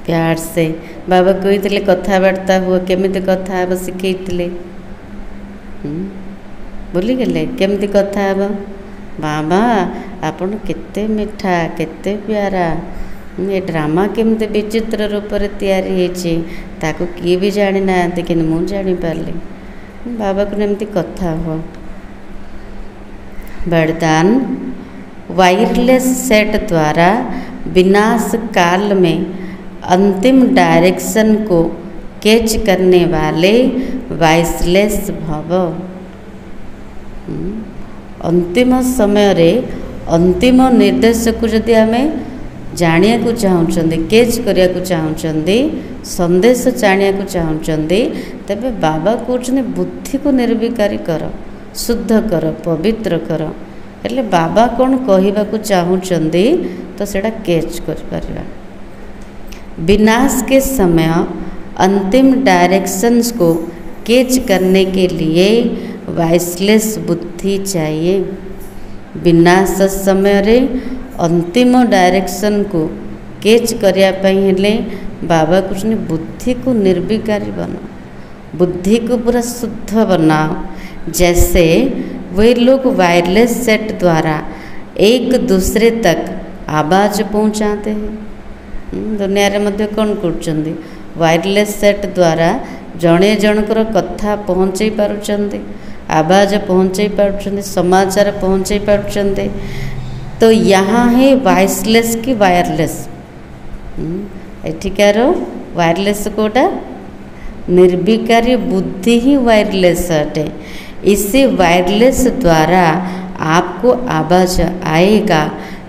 प्यार से। बाबा कहते कथबार्ता हुआ, केमिति कथा हे शिखते भूली गले केमती कथा हे। बाबा आपण केते मीठा केते प्यारा, ये ड्रामा केमती विचित्र रूप से तैयारी होती ताको किए भी जानी ना, कि मुझे जानी पारली। बाबा को एमती कथा हुआ। वरदान, वायरलेस सेट द्वारा विनाश काल में अंतिम डायरेक्शन को कैच करने वाले वाइसलेस भव। अंतिम समय रे अंतिम निर्देश को जदि आम जानिया को चाहते, कैच करिया को चाहते, संदेश जानिया को चाहते, तबे बाबा कहते बुद्धि को निर्विकारी कर, शुद्ध कर, पवित्र कर। हेले बाबा कौन कहवा को चाहते तो सेटा कैच कर पारिबा। विनाश के समय अंतिम डायरेक्शंस को कैच करने के लिए वाइसलेस बुद्धि चाहिए। विनाश समय रे अंतिम डायरेक्शन को कैच करिया पई हेले बाबा कृष्ण बुद्धि को निर्विकारी बनाओ, बुद्धि को पूरा शुद्ध बनाओ। जैसे वे लोग वायरलेस सेट द्वारा एक दूसरे तक आवाज़ पहुंचाते हैं। दुनिया रे मध्य कौन कर वायरलेस सेट द्वारा जड़े जनकर कथा पहुँचे पारुचंदी, आवाज़ पहुँचे पारुचंदी, समाचार पहुँचे पारुचंदी। तो यहाँ है वाइसलेस की वायरलेस। एठिकार वायरलेस कोटा निर्विकारी बुद्धि ही वायरलेस अटे। इसी वायरलेस द्वारा आपको आवाज़ आएगा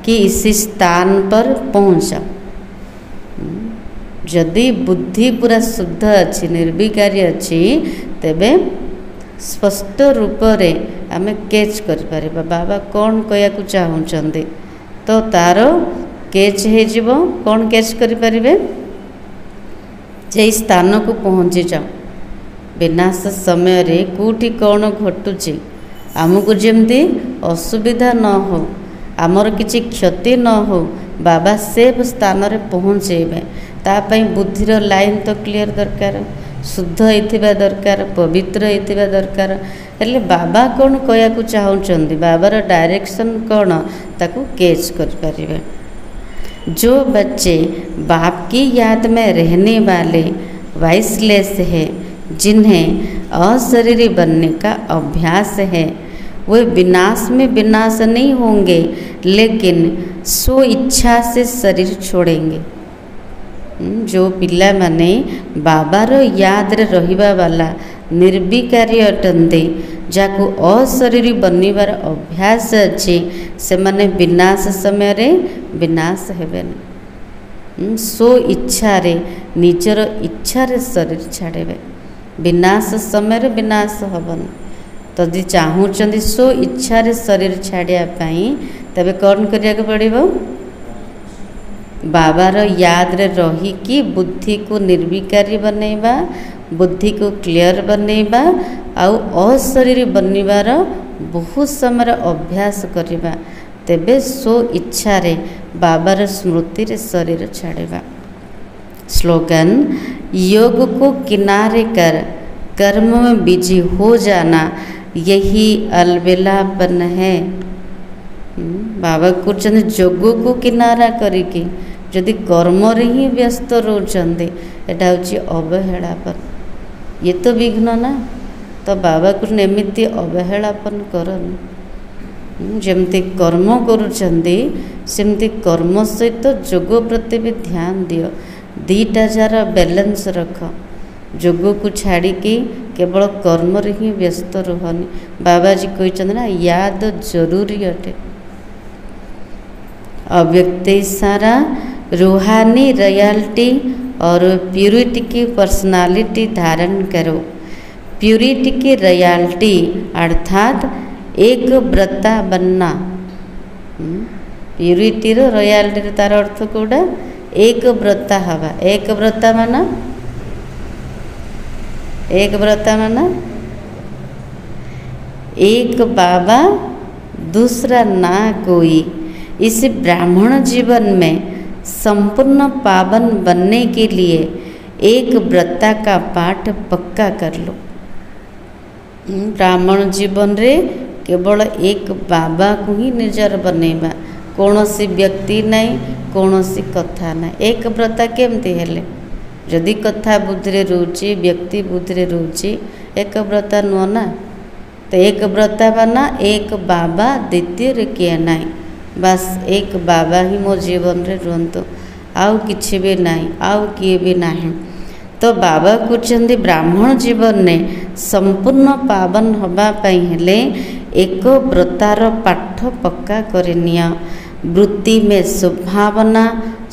कि इसी स्थान पर पहुँचा। जदि बुद्धि पूरा शुद्ध अच्छी निर्विकारी अच्छी तेबे स्पष्ट रूप रे आमे कैच कर परिबा बाबा कौन कहया को चाहउचंदी, तो तार कैच हे जीवो। कौन कैच करि परिबे? जे स्थान को पहुँची जाओ। विनाश समय रे कोठी कौन घटुची आमको जमती असुविधा न हो, आमर किछि क्षति न हो, बाबा सेफ स्थान रे पहुँचेबे। तापाई बुद्धिर लाइन तो क्लियर दरकार, शुद्ध होइथिबा दरकार, पवित्र होइथिबा दरकार। हेले बाबा कौन कहया को चाहउचंदी, बाबार डायरेक्शन कौन ताको कैच कर परिबे। जो बच्चे बाप की याद में रहने वाले वाइसलेस है, जिन्हें अशरीरी बनने का अभ्यास है, वे विनाश में विनाश नहीं होंगे, लेकिन स्व इच्छा से शरीर छोड़ेंगे। जो पिला माने बाबार याद रे रहिबा वाला निर्विकारी अटंते, जाको अशरीरी बनवार अभ्यास अच्छे, से माने विनाश समय रे विनाश हेबेन। स्व इच्छा रे निजर इच्छा रे शरीर छाड़ेबे। विनाश समय रे विनाश हबन। तो जी चाहूचंदी स्व इच्छा रे शरीर छाड़िया पाई, तबे कौन करिया को पड़िबो? बाबार याद रे रही कि बुद्धि को निर्विकारी बनैबा, बुद्धि को क्लियर बनैबा आउ अशरीर बनबार बहुत समय अभ्यास करवा, तेबे सो इच्छा रे बाबार स्मृति रे शरीर छाड़वा। स्लोगन, योग को किनारे कर कर्म में बिजी हो जाना यही अलबेलापन है। बाबा कहते जोग को किनारा करिकी जदि कर्म रे ही व्यस्त रोचंदे एटा होची अवहेलापन। ये तो विघ्न ना, तो बाबा कहते एमिति अवहेलापन करनी। जमती कर्म करुचंदी सेमती कर्म सहित जोग प्रति भी ध्यान दियो, दीटा जार बैलेंस रख। जोग को छाड़ी केवल कर्म रे ही व्यस्त रुहनी। बाबाजी कहते ना याद जरूरी अटे। अव्यक्त सारा रूहानी रॉयल्टी और प्यूरिटी की पर्सनालिटी धारण करो। प्यूरिटी की रॉयल्टी अर्थात एक व्रता बनना। प्यूरिटी रो रॉयल्टी तार अर्थ कोड़ा एक व्रता हवा। एक व्रता माना, एक व्रता माना एक बाबा दूसरा ना कोई। इस ब्राह्मण जीवन में संपूर्ण पावन बनने के लिए एक व्रता का पाठ पक्का कर लो। ब्राह्मण जीवन रे केवल एक बाबा को ही निजर बनेबा, कौन सी व्यक्ति नहीं, कौन सी कथा ना। एक व्रता केमती हेले जदि कथा बुद्धि रोचे, व्यक्ति बुद्धि रोचे, एक व्रता नुह ना। तो एक व्रता बना एक बाबा द्वितीय रे किए नहीं, बस एक बाबा ही मो जीवन रे रुहतु, आउ किछि भी नहीं, आउ किए भी नहीं। तो बाबा कहते ब्राह्मण जीवन ने संपूर्ण पावन हवा पाई हेले एक व्रतार पाठ पक्का करनिया। वृत्ति में शुभभावना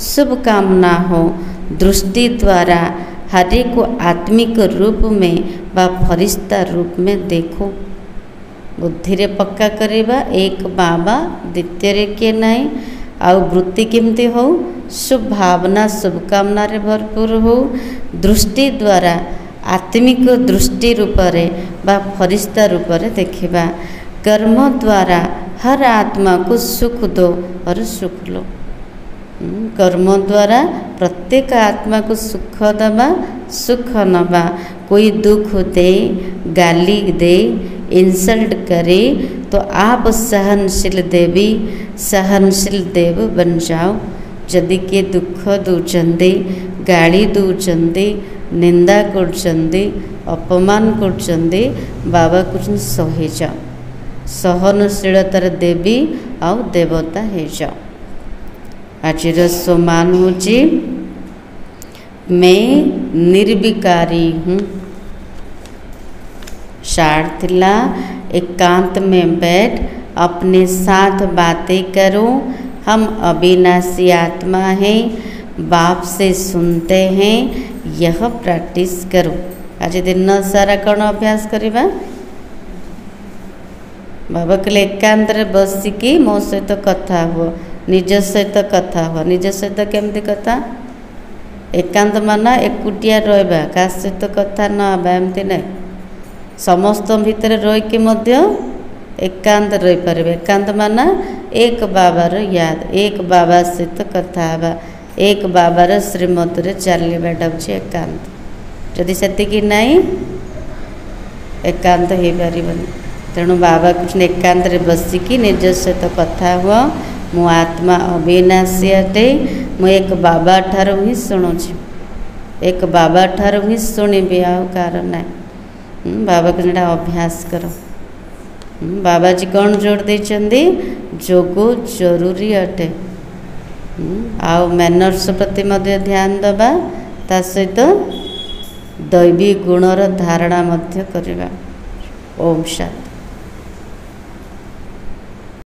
शुभकामना हो, दृष्टि द्वारा हरे को आत्मिक रूप में व फरिश्ता रूप में देखो। बुद्धि रे पक्का करिबा एक बाबा द्वितीय रे के नहीं। आउ वृत्ति केमती हो, शुभ भावना शुभकामना रे भरपूर हो, दृष्टि द्वारा आत्मिक दृष्टि रूप रे बा फरिश्ता रूप रे देखिबा। कर्म द्वारा हर आत्मा को सुख दो और सुख लो। कर्म द्वारा प्रत्येक आत्मा को सुख दबा, सुख नबा। कोई दुख दे, गाली दे, इंसल्ट करे तो आप सहनशील देवी, सहनशील देव बन जाओ। जदि के दुख दूचंदे, गाली दूचंदे, निंदा करचंदे, अपमान करचंदे, बाबा कुछ सहे जाओ। सहनशीलतार देवी आउ देवता हे जाओ। आज सम्मान होची मैं निर्विकारी हूँ। शार्थिला एकांत में बैठ अपने साथ बातें करो। हम अविनाशी आत्मा हैं, बाप से सुनते हैं, यह प्रैक्टिस करो। आज दिन सारा कौन अभ्यास करिबा? बाबा कहले एकांत रे बसिकी मो सहित कथा हुआ, निज सहित कथा हुआ। निज सहित केमती कथा? एकांत माना एकुटिया रहिबा, का सहित कथा न हबा एमती नहीं। समस्त भितर रहीकि मध्य एकांत रही पारे। एकांत माना एक बाबार याद, एक बाबा सहित कथा हबा, एक बाबार श्रीमत रे चलवाटा होची एकांत। जदि सेतिकी नहीं एकांत हो पारिबनी। तेणु बाबा कृष्ण एकांत रे बसिकी निज सहित कथा हुआ। मो आत्मा अविनाशी अटे, मु एक बाबा ठारू ही शुणुची, एक बाबा ठारू ही शुणिबी, आउ कार ना। बाबा कृष्ण अभ्यास करो। बाबाजी कौन जोड़ देचंदी? जोगो जरूरी अटे। आउ मैनर्स प्रति मध्य ध्यान दबा, ता सहित दैवी गुणर धारणा मध्य करिबा। ओम शांति।